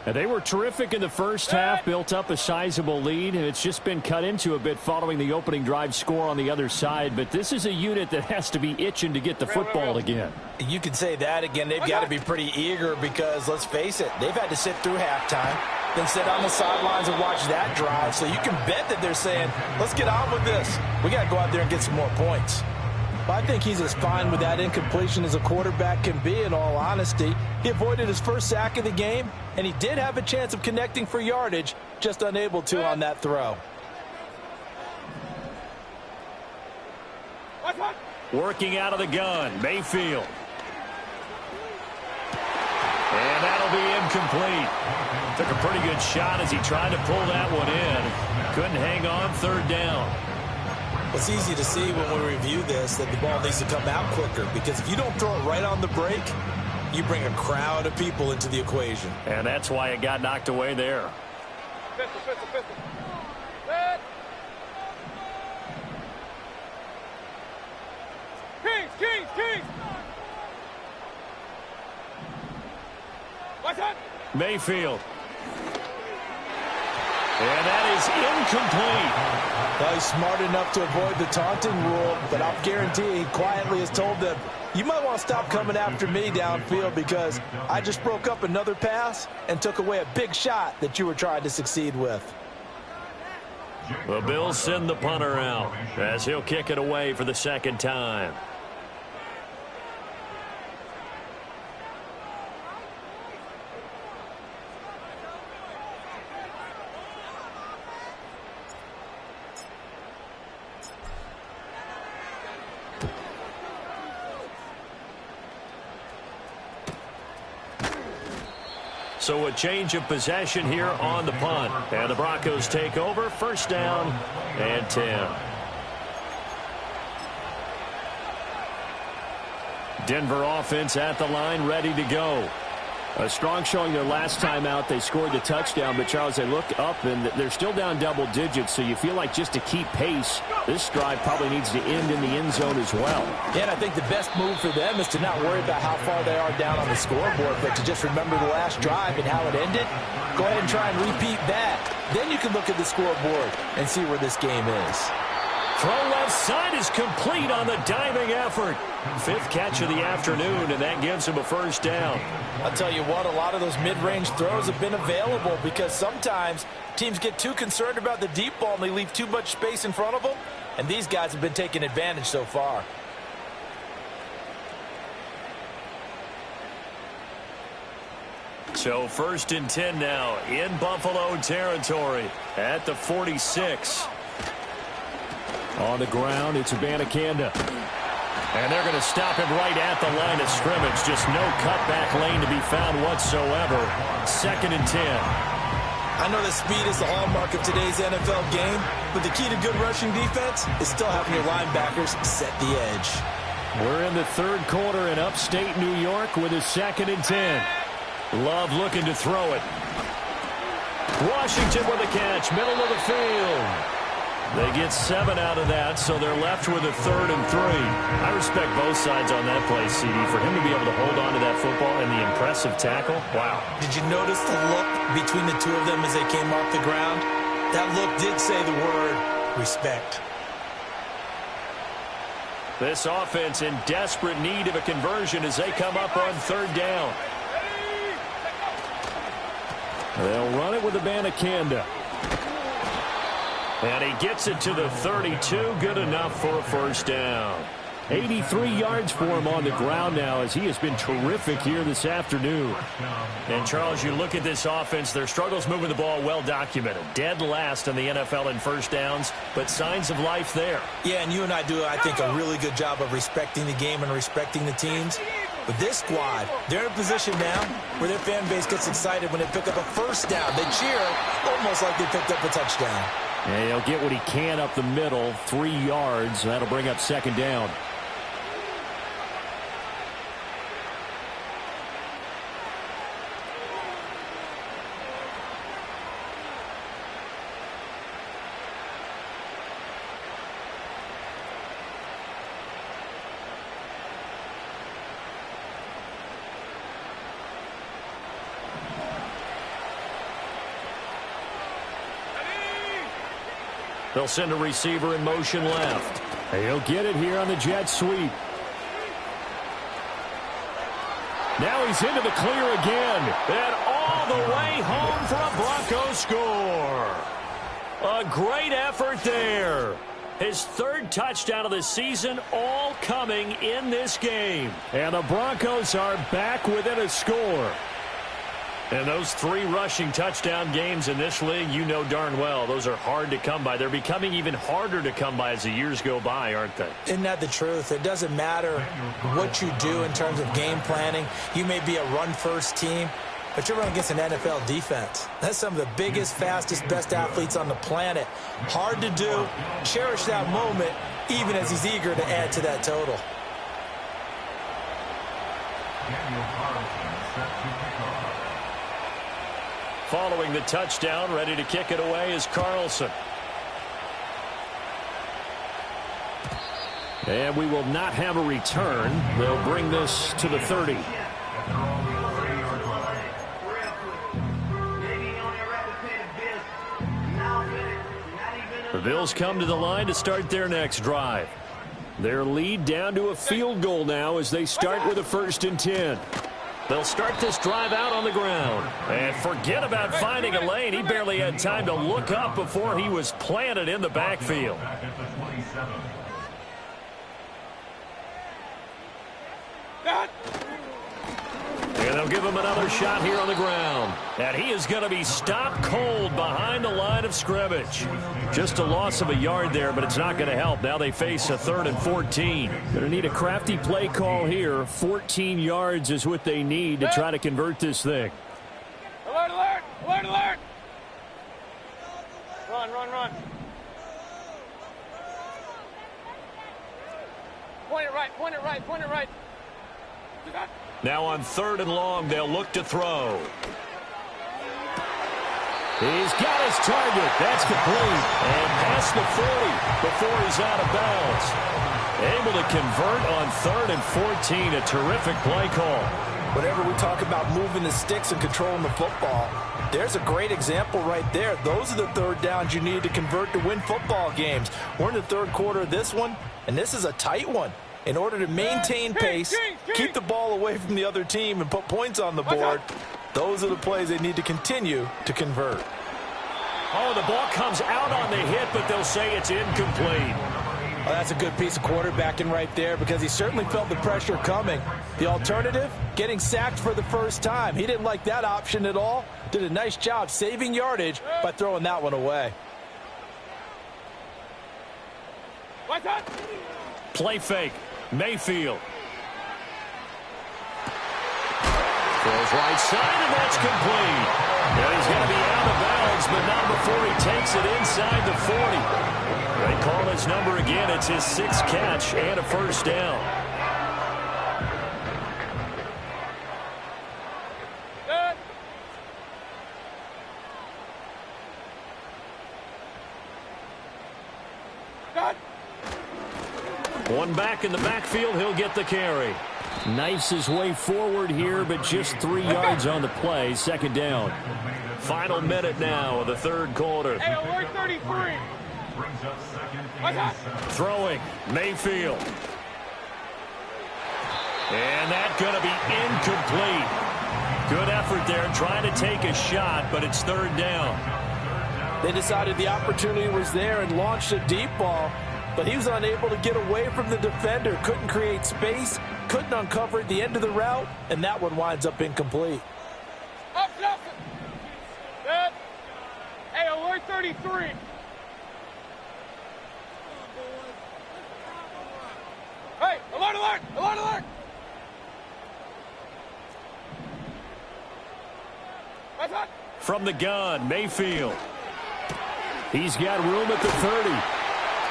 And they were terrific in the first half, built up a sizable lead, and it's just been cut into a bit following the opening drive score on the other side. But this is a unit that has to be itching to get the football again. You could say that again. They've got to be pretty eager because, let's face it, they've had to sit through halftime, then sit on the sidelines and watch that drive. So you can bet that they're saying, let's get on with this. We got to go out there and get some more points. But I think he's as fine with that incompletion as a quarterback can be, in all honesty. He avoided his first sack of the game, and he did have a chance of connecting for yardage, just unable to on that throw. Working out of the gun, Mayfield. And that'll be incomplete. Took a pretty good shot as he tried to pull that one in. Couldn't hang on, 3rd down. It's easy to see when we review this that the ball needs to come out quicker, because if you don't throw it right on the break, you bring a crowd of people into the equation. And that's why it got knocked away there. Pistol. Kings. What's that? Mayfield. And that is incomplete. Well, he's smart enough to avoid the taunting rule, but I'll guarantee he quietly has told them, you might want to stop coming after me downfield because I just broke up another pass and took away a big shot that you were trying to succeed with. The Bills send the punter out as he'll kick it away for the 2nd time. So a change of possession here on the punt. And the Broncos take over, 1st down and 10. Denver offense at the line, ready to go. A strong showing their last time out. They scored the touchdown, but Charles, they look up and they're still down double digits, so you feel like just to keep pace, this drive probably needs to end in the end zone as well. Yeah, and I think the best move for them is to not worry about how far they are down on the scoreboard, but to just remember the last drive and how it ended. Go ahead and try and repeat that. Then you can look at the scoreboard and see where this game is. Throw left side is complete on the diving effort. 5th catch of the afternoon, and that gives him a first down. I'll tell you what, a lot of those mid-range throws have been available because sometimes teams get too concerned about the deep ball and they leave too much space in front of them, and these guys have been taking advantage so far. So 1st and 10 now in Buffalo territory at the 46. On the ground, it's Abanikanda. And they're going to stop him right at the line of scrimmage. Just no cutback lane to be found whatsoever. 2nd and 10. I know that speed is the hallmark of today's NFL game, but the key to good rushing defense is still having your linebackers set the edge. We're in the 3rd quarter in upstate New York with a 2nd and 10. Love looking to throw it. Washington with a catch, middle of the field. They get 7 out of that, so they're left with a 3rd and 3. I respect both sides on that play, CD. For him to be able to hold on to that football and the impressive tackle, wow. Did you notice the look between the two of them as they came off the ground? That look did say the word respect. This offense in desperate need of a conversion as they come up on 3rd down. They'll run it with Abanikanda. And he gets it to the 32. Good enough for a first down. 83 yards for him on the ground now as he has been terrific here this afternoon. And, Charles, you look at this offense, their struggles moving the ball well documented. Dead last in the NFL in first downs, but signs of life there. Yeah, and you and I do, I think, a really good job of respecting the game and respecting the teams. But this squad, they're in a position now where their fan base gets excited when they pick up a first down. They cheer almost like they picked up a touchdown. And he'll get what he can up the middle, 3 yards. That'll bring up 2nd down. They'll send a receiver in motion left. He'll get it here on the jet sweep. Now he's into the clear again. And all the way home for a Broncos score. A great effort there. His 3rd touchdown of the season, all coming in this game. And the Broncos are back within a score. And those 3 rushing touchdown games in this league, you know darn well, those are hard to come by. They're becoming even harder to come by as the years go by, aren't they? Isn't that the truth? It doesn't matter what you do in terms of game planning. You may be a run-first team, but you're running against an NFL defense. That's some of the biggest, fastest, best athletes on the planet. Hard to do. Cherish that moment, even as he's eager to add to that total. Following the touchdown, ready to kick it away is Carlson. And we will not have a return. They'll bring this to the 30. The Bills come to the line to start their next drive. Their lead down to a field goal now as they start with a 1st and 10. They'll start this drive out on the ground. And forget about finding a lane. He barely had time to look up before he was planted in the backfield. And they'll give him another shot here on the ground. And he is going to be stopped cold behind the line of scrimmage. Just a loss of a yard there, but it's not going to help. Now they face a 3rd and 14. Going to need a crafty play call here. 14 yards is what they need to try to convert this thing. Alert, alert! Alert, alert! Run, run, run. Point it right, point it right, point it right. Now on 3rd and long, they'll look to throw. He's got his target. That's complete. And past the 40 before he's out of bounds. Able to convert on 3rd and 14. A terrific play call. Whenever we talk about moving the sticks and controlling the football, there's a great example right there. Those are the 3rd downs you need to convert to win football games. We're in the 3rd quarter of this one, and this is a tight one. In order to maintain pace, keep the ball away from the other team, and put points on the board, those are the plays they need to continue to convert. Oh, the ball comes out on the hit, but they'll say it's incomplete. Oh, that's a good piece of quarterbacking right there, because he certainly felt the pressure coming. The alternative, getting sacked for the first time. He didn't like that option at all. Did a nice job saving yardage by throwing that one away. Play fake. Mayfield. Throws right side, and that's complete. And he's going to be out of bounds, but not before he takes it inside the 40. They call his number again. It's his 6th catch and a first down. One back in the backfield, he'll get the carry. Knifes his way forward here, but just 3 yards on the play. 2nd down. Final minute now of the 3rd quarter. Hey, alert 33. Throwing, Mayfield. And that's going to be incomplete. Good effort there, trying to take a shot, but it's 3rd down. They decided the opportunity was there and launched a deep ball, but he was unable to get away from the defender. Couldn't create space, couldn't uncover at the end of the route, and that one winds up incomplete. Up, Nelson. Good. Hey, alert 33. Hey, alert, alert, alert, alert. From the gun, Mayfield. He's got room at the 30.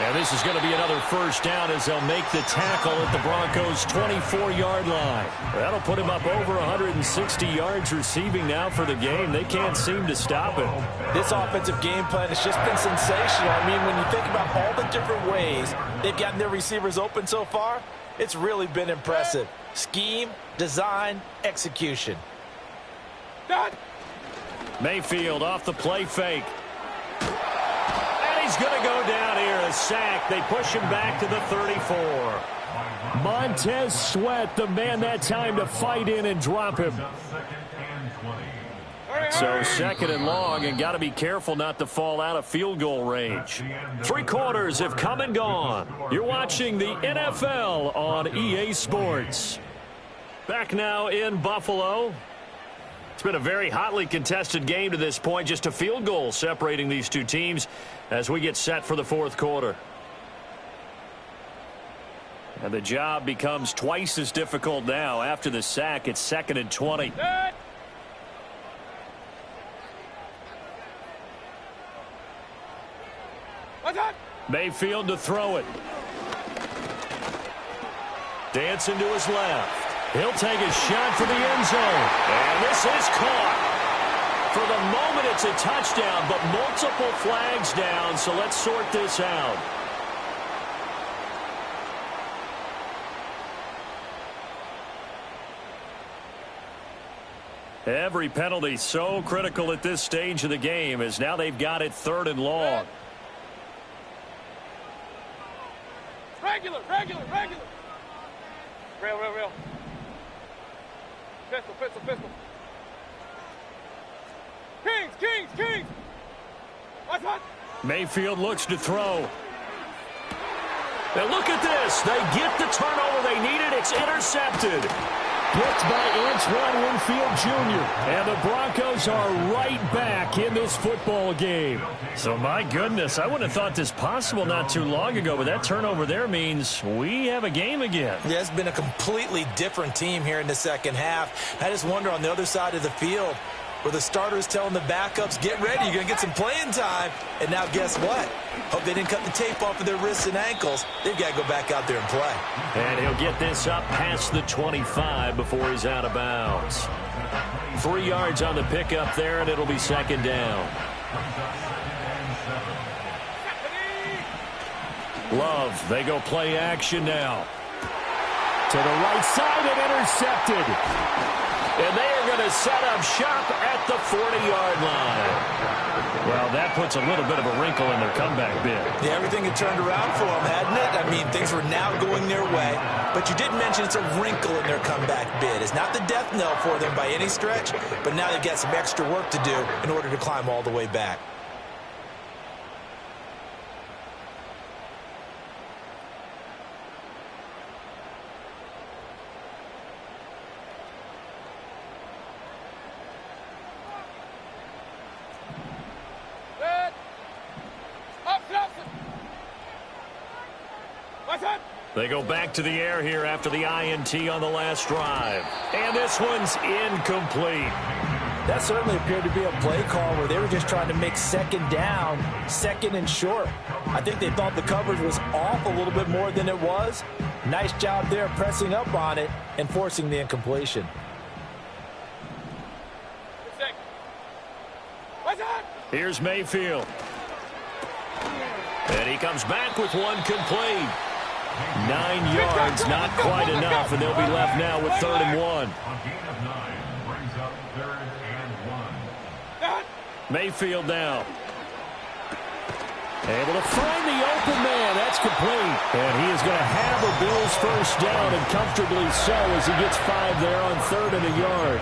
And this is going to be another first down as they'll make the tackle at the Broncos' 24-yard line. That'll put him up over 160 yards receiving now for the game. They can't seem to stop it. This offensive game plan has just been sensational. I mean, when you think about all the different ways they've gotten their receivers open so far, it's really been impressive. Scheme, design, execution. Done. Mayfield off the play fake. He's going to go down here, a sack. They push him back to the 34. Montez Sweat, the man that time to fight in and drop him. So 2nd and long, and got to be careful not to fall out of field goal range. 3 quarters have come and gone. You're watching the NFL on EA Sports. Back now in Buffalo. It's been a very hotly contested game to this point. Just a field goal separating these two teams as we get set for the 4th quarter. And the job becomes twice as difficult now. After the sack, it's 2nd and 20. Mayfield to throw it. Dancing to his left. He'll take a shot for the end zone. And this is caught. For the moment, it's a touchdown, but multiple flags down, so let's sort this out. Every penalty so critical at this stage of the game, as now they've got it 3rd and long. Regular. Real. Pistol. Kings. What? Mayfield looks to throw. Now look at this. They get the turnover they needed. It's intercepted. Blitzed by Antoine Winfield Jr. And the Broncos are right back in this football game. So, my goodness, I wouldn't have thought this possible not too long ago, but that turnover there means we have a game again. Yeah, it's been a completely different team here in the 2nd half. I just wonder on the other side of the field, where the starter's telling the backups, get ready, you're going to get some playing time. And now guess what? Hope they didn't cut the tape off of their wrists and ankles. They've got to go back out there and play. And he'll get this up past the 25 before he's out of bounds. 3 yards on the pickup there, and it'll be second down. Love, they go play action now. To the right side and intercepted. And they are going to set up shop at the 40-yard line. Well, that puts a little bit of a wrinkle in their comeback bid. Yeah, everything had turned around for them, hadn't it? I mean, things were now going their way. But you did mention it's a wrinkle in their comeback bid. It's not the death knell for them by any stretch, but now they've got some extra work to do in order to climb all the way back. They go back to the air here after the INT on the last drive. And this one's incomplete. That certainly appeared to be a play call where they were just trying to make second down, second and short. I think they thought the coverage was off a little bit more than it was. Nice job there pressing up on it and forcing the incompletion. Here's Mayfield. And he comes back with one complete. 9 yards, not quite enough, and they'll be left now with 3rd and 1. A gain of 9 brings up 3rd and 1. Mayfield now. Able to find the open man. That's complete. And he is going to have a Bills first down, and comfortably so, as he gets 5 there on 3rd and a yard.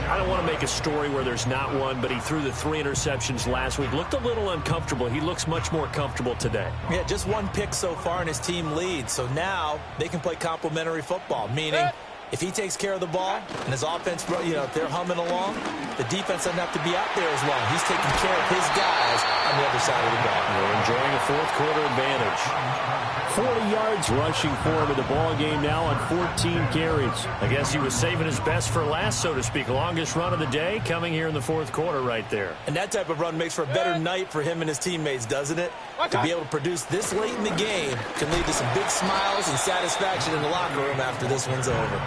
I don't want to make a story where there's not one, but he threw the 3 interceptions last week. Looked a little uncomfortable. He looks much more comfortable today. Yeah, just 1 pick so far and his team leads. So now they can play complementary football, meaning if he takes care of the ball and his offense, you know, if they're humming along, the defense doesn't have to be out there as long. He's taking care of his guys on the other side of the ball. They're enjoying a 4th quarter advantage. 40 yards rushing for him in the ball game now on 14 carries. I guess he was saving his best for last, so to speak. Longest run of the day coming here in the 4th quarter right there. And that type of run makes for a better night for him and his teammates, doesn't it? To be able to produce this late in the game can lead to some big smiles and satisfaction in the locker room after this one's over.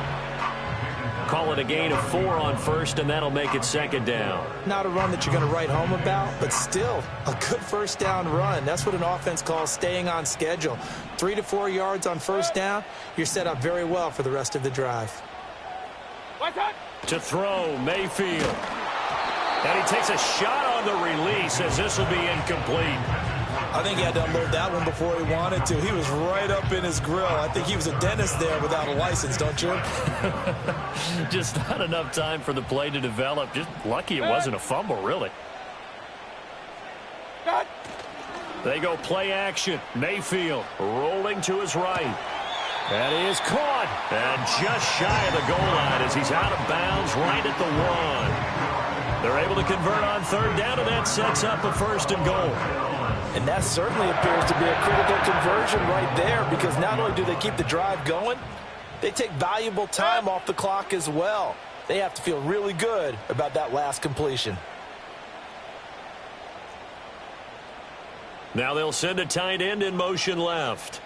Call it a gain of 4 on 1st, and that'll make it 2nd down. Not a run that you're going to write home about, but still a good first down run. That's what an offense calls staying on schedule. 3 to 4 yards on first down, you're set up very well for the rest of the drive. To throw, Mayfield. And he takes a shot on the release as this will be incomplete. I think he had to unload that one before he wanted to. He was right up in his grill. I think he was a dentist there without a license, don't you? Just not enough time for the play to develop. Just lucky it wasn't a fumble, really. They go play action. Mayfield rolling to his right. That is caught. And just shy of the goal line as he's out of bounds right at the 1. They're able to convert on 3rd down, and that sets up a 1st and goal. And that certainly appears to be a critical conversion right there, because not only do they keep the drive going, they take valuable time off the clock as well. They have to feel really good about that last completion. Now they'll send a tight end in motion left.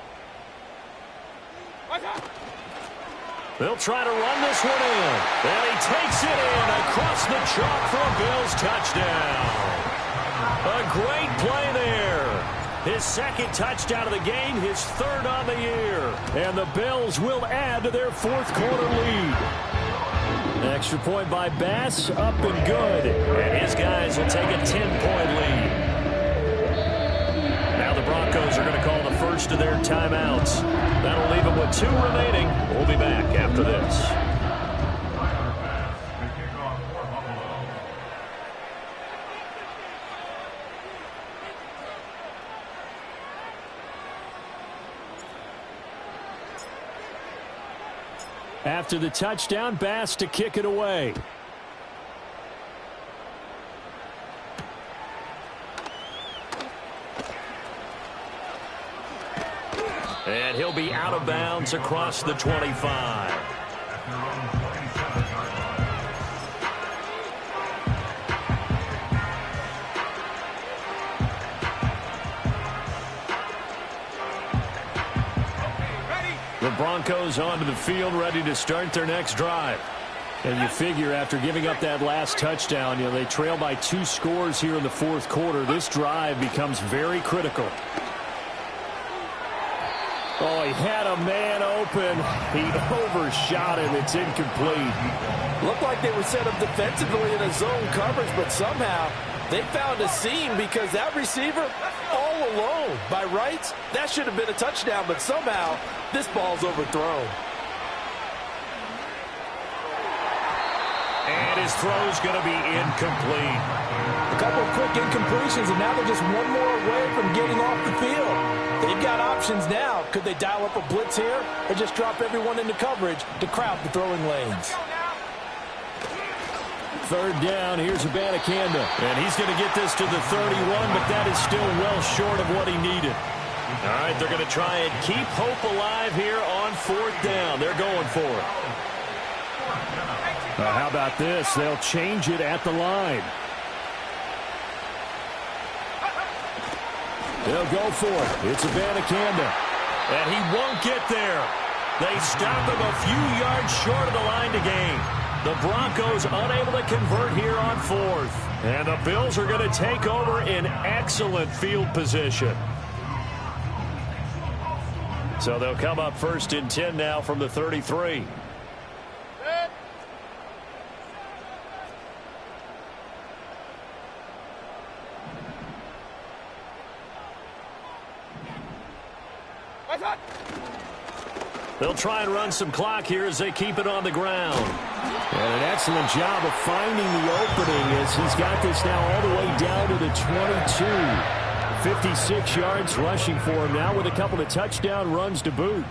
They'll try to run this one in. And he takes it in across the chalk for a Bills touchdown. A great play there. His 2nd touchdown of the game, his 3rd on the year. And the Bills will add to their 4th quarter lead. Extra point by Bass, up and good. And his guys will take a 10-point lead. Now the Broncos are going to call the first of their timeouts. That'll leave them with 2 remaining. We'll be back after this. After the touchdown, Bass to kick it away. And he'll be out of bounds across the 25. The Broncos onto the field, ready to start their next drive. And you figure after giving up that last touchdown, they trail by 2 scores here in the fourth quarter. This drive becomes very critical. Oh, he had a man open. He overshot him. It's incomplete. Looked like they were set up defensively in a zone coverage, but somehow they found a seam because that receiver all alone. By rights, that should have been a touchdown, but somehow this ball's overthrown. And his throw's going to be incomplete. A couple of quick incompletions, and now they're just one more away from getting off the field. They've got options now. Could they dial up a blitz here or just drop everyone into coverage to crowd the throwing lanes? Third down, here's Madden25. And he's going to get this to the 31, but that is still well short of what he needed. All right, they're going to try and keep hope alive here on fourth down. They're going for it. How about this? They'll change it at the line. They'll go for it. It's Madden25. And he won't get there. They stop him a few yards short of the line to gain. The Broncos unable to convert here on fourth. And the Bills are going to take over in excellent field position. So they'll come up first and 10 now from the 33. They'll try and run some clock here as they keep it on the ground. And an excellent job of finding the opening as he's got this now all the way down to the 22. 56 yards rushing for him now with a couple of touchdown runs to boot.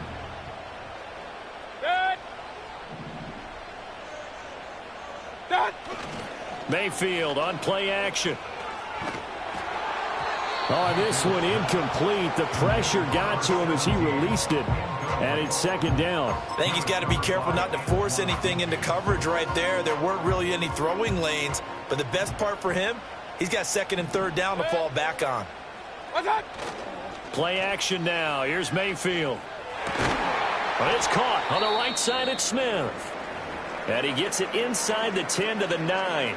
Mayfield on play action. Oh, this one incomplete. The pressure got to him as he released it. And it's second down. I think he's got to be careful not to force anything into coverage right there. There weren't really any throwing lanes. But the best part for him, he's got second and third down to fall back on. Play action now. Here's Mayfield. But it's caught on the right side at Smith. And he gets it inside the 10 to the 9.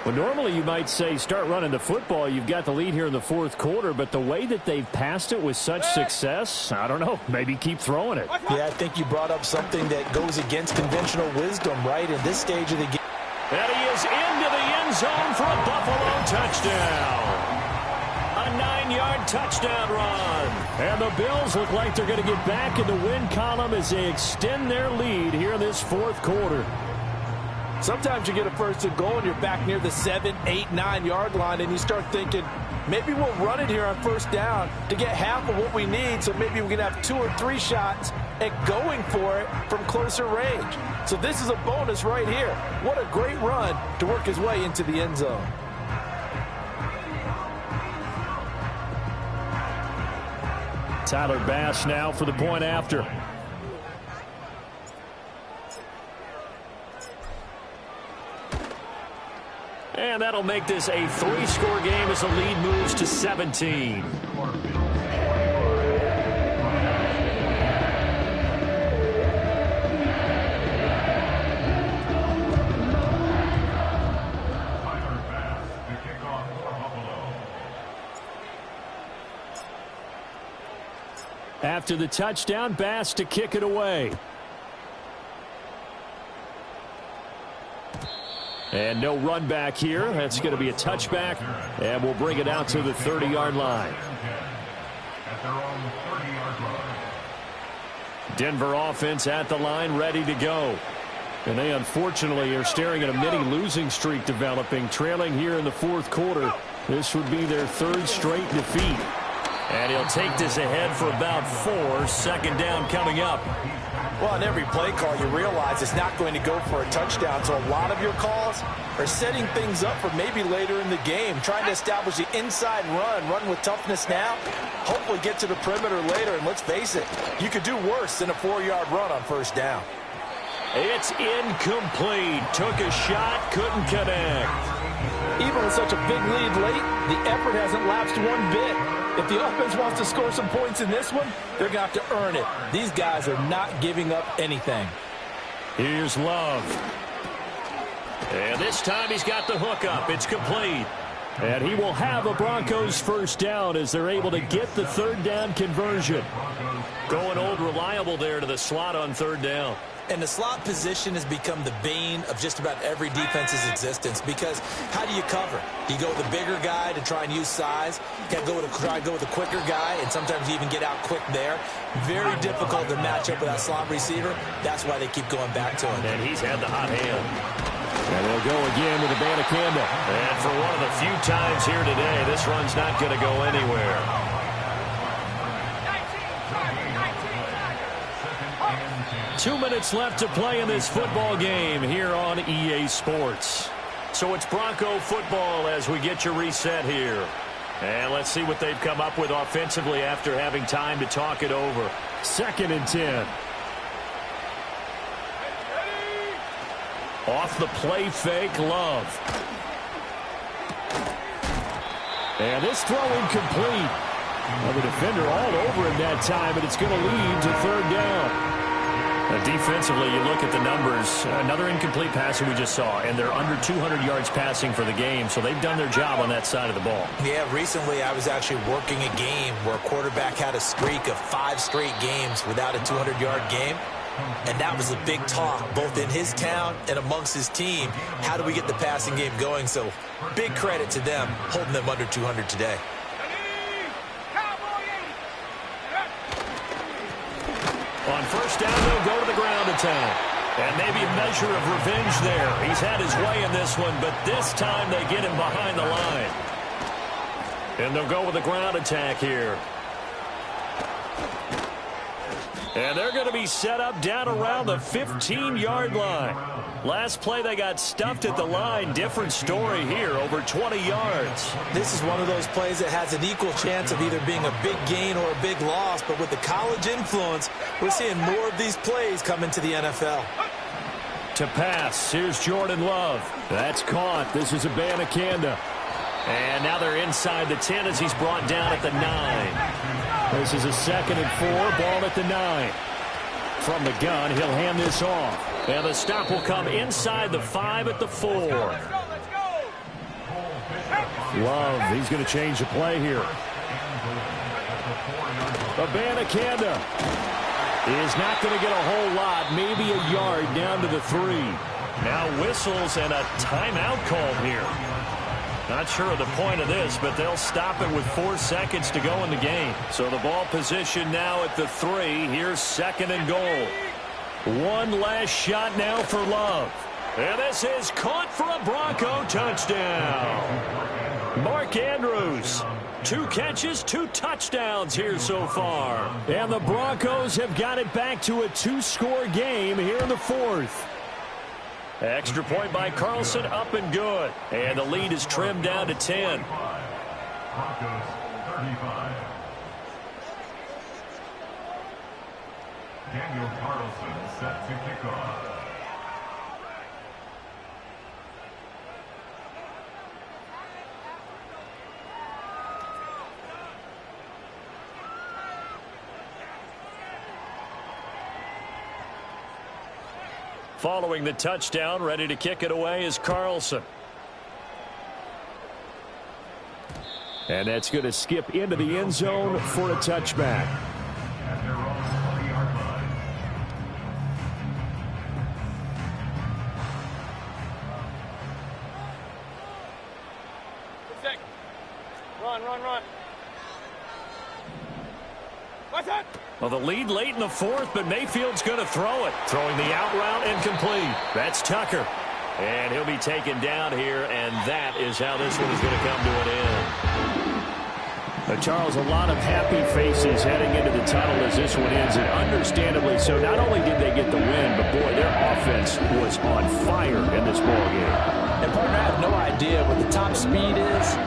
Well, normally you might say start running the football. You've got the lead here in the fourth quarter, but the way that they've passed it with such success, I don't know, maybe keep throwing it. Yeah, I think you brought up something that goes against conventional wisdom, right, in this stage of the game. And he is into the end zone for a Buffalo touchdown. A 9-yard touchdown run. And the Bills look like they're going to get back in the win column as they extend their lead here in this fourth quarter. Sometimes you get a first and goal and you're back near the 7, 8, 9-yard line and you start thinking, maybe we'll run it here on first down to get half of what we need, so maybe we can have 2 or 3 shots at going for it from closer range. So this is a bonus right here. What a great run to work his way into the end zone. Tyler Bass now for the point after. And that'll make this a 3-score game as the lead moves to 17. After the touchdown, Bass to kick it away. And no run back here. That's going to be a touchback. And we'll bring it out to the 30-yard line. Denver offense at the line, ready to go. And they unfortunately are staring at a mini losing streak developing, trailing here in the fourth quarter. This would be their 3rd straight defeat. And he'll take this ahead for about 4. Second down coming up. Well, on every play call, you realize it's not going to go for a touchdown. So a lot of your calls are setting things up for maybe later in the game, trying to establish the inside run with toughness now, hopefully get to the perimeter later. And let's face it, you could do worse than a 4-yard run on first down. It's incomplete. Took a shot, couldn't connect. Even with such a big lead late, the effort hasn't lapsed one bit. If the offense wants to score some points in this one, they're going to have to earn it. These guys are not giving up anything. Here's Love. And this time he's got the hook up. It's complete. And he will have a Broncos first down as they're able to get the third down conversion. Going old reliable there to the slot on third down. And the slot position has become the bane of just about every defense's existence, because how do you cover? Do you go with a bigger guy to try and use size? You got to try and go with a quicker guy, and sometimes you even get out quick there. Very difficult to match up with that slot receiver. That's why they keep going back to him. And he's had the hot hand. And they'll go again with the Madden25. And for one of the few times here today, this run's not going to go anywhere. 2 minutes left to play in this football game here on EA Sports. So it's Bronco football as we get your reset here. And let's see what they've come up with offensively after having time to talk it over. 2nd and 10. Off the play fake, Love. And this throw incomplete. Well, the defender all over him that time, and it's going to lead to third down. Defensively, you look at the numbers. Another incomplete passer we just saw, and they're under 200 yards passing for the game, so they've done their job on that side of the ball. Yeah, recently I was actually working a game where a quarterback had a streak of 5 straight games without a 200-yard game, and that was a big talk, both in his town and amongst his team. How do we get the passing game going? So big credit to them, holding them under 200 today. On first down, they'll go to the ground attack. And maybe a measure of revenge there. He's had his way in this one, but this time they get him behind the line. And they'll go with the ground attack here. And they're going to be set up down around the 15-yard line. Last play, they got stuffed at the line. Different story here, over 20 yards. This is one of those plays that has an equal chance of either being a big gain or a big loss. But with the college influence, we're seeing more of these plays come into the NFL. To pass, here's Jordan Love. That's caught. This is Abanikanda. And now they're inside the 10 as he's brought down at the 9. This is a 2nd and 4, ball at the 9. From the gun, he'll hand this off. And the stop will come inside the 5 at the 4. Love, he's going to change the play here. Abanikanda is not going to get a whole lot, maybe a yard down to the 3. Now whistles and a timeout called here. Not sure of the point of this, but they'll stop it with 4 seconds to go in the game. So the ball position now at the 3. Here's 2nd and goal. One last shot now for Love. And this is caught for a Bronco touchdown. Mark Andrews, 2 catches, 2 touchdowns here so far. And the Broncos have got it back to a 2-score game here in the 4th. Extra point by Carlson, up and good. And the lead is trimmed down to 10. Broncos 35. Daniel Carlson set to kick off. Following the touchdown, ready to kick it away is Carlson. And that's going to skip into the end zone for a touchback. At their own 40-yard line. Run. What's that? Well, the lead late in the 4th, but Mayfield's going to throw it. Throwing the out route incomplete. That's Tucker. And he'll be taken down here, and that is how this one is going to come to an end. Charles, a lot of happy faces heading into the tunnel as this one ends, and understandably so. Not only did they get the win, but boy, their offense was on fire in this ballgame. And partner, I have no idea what the top speed is.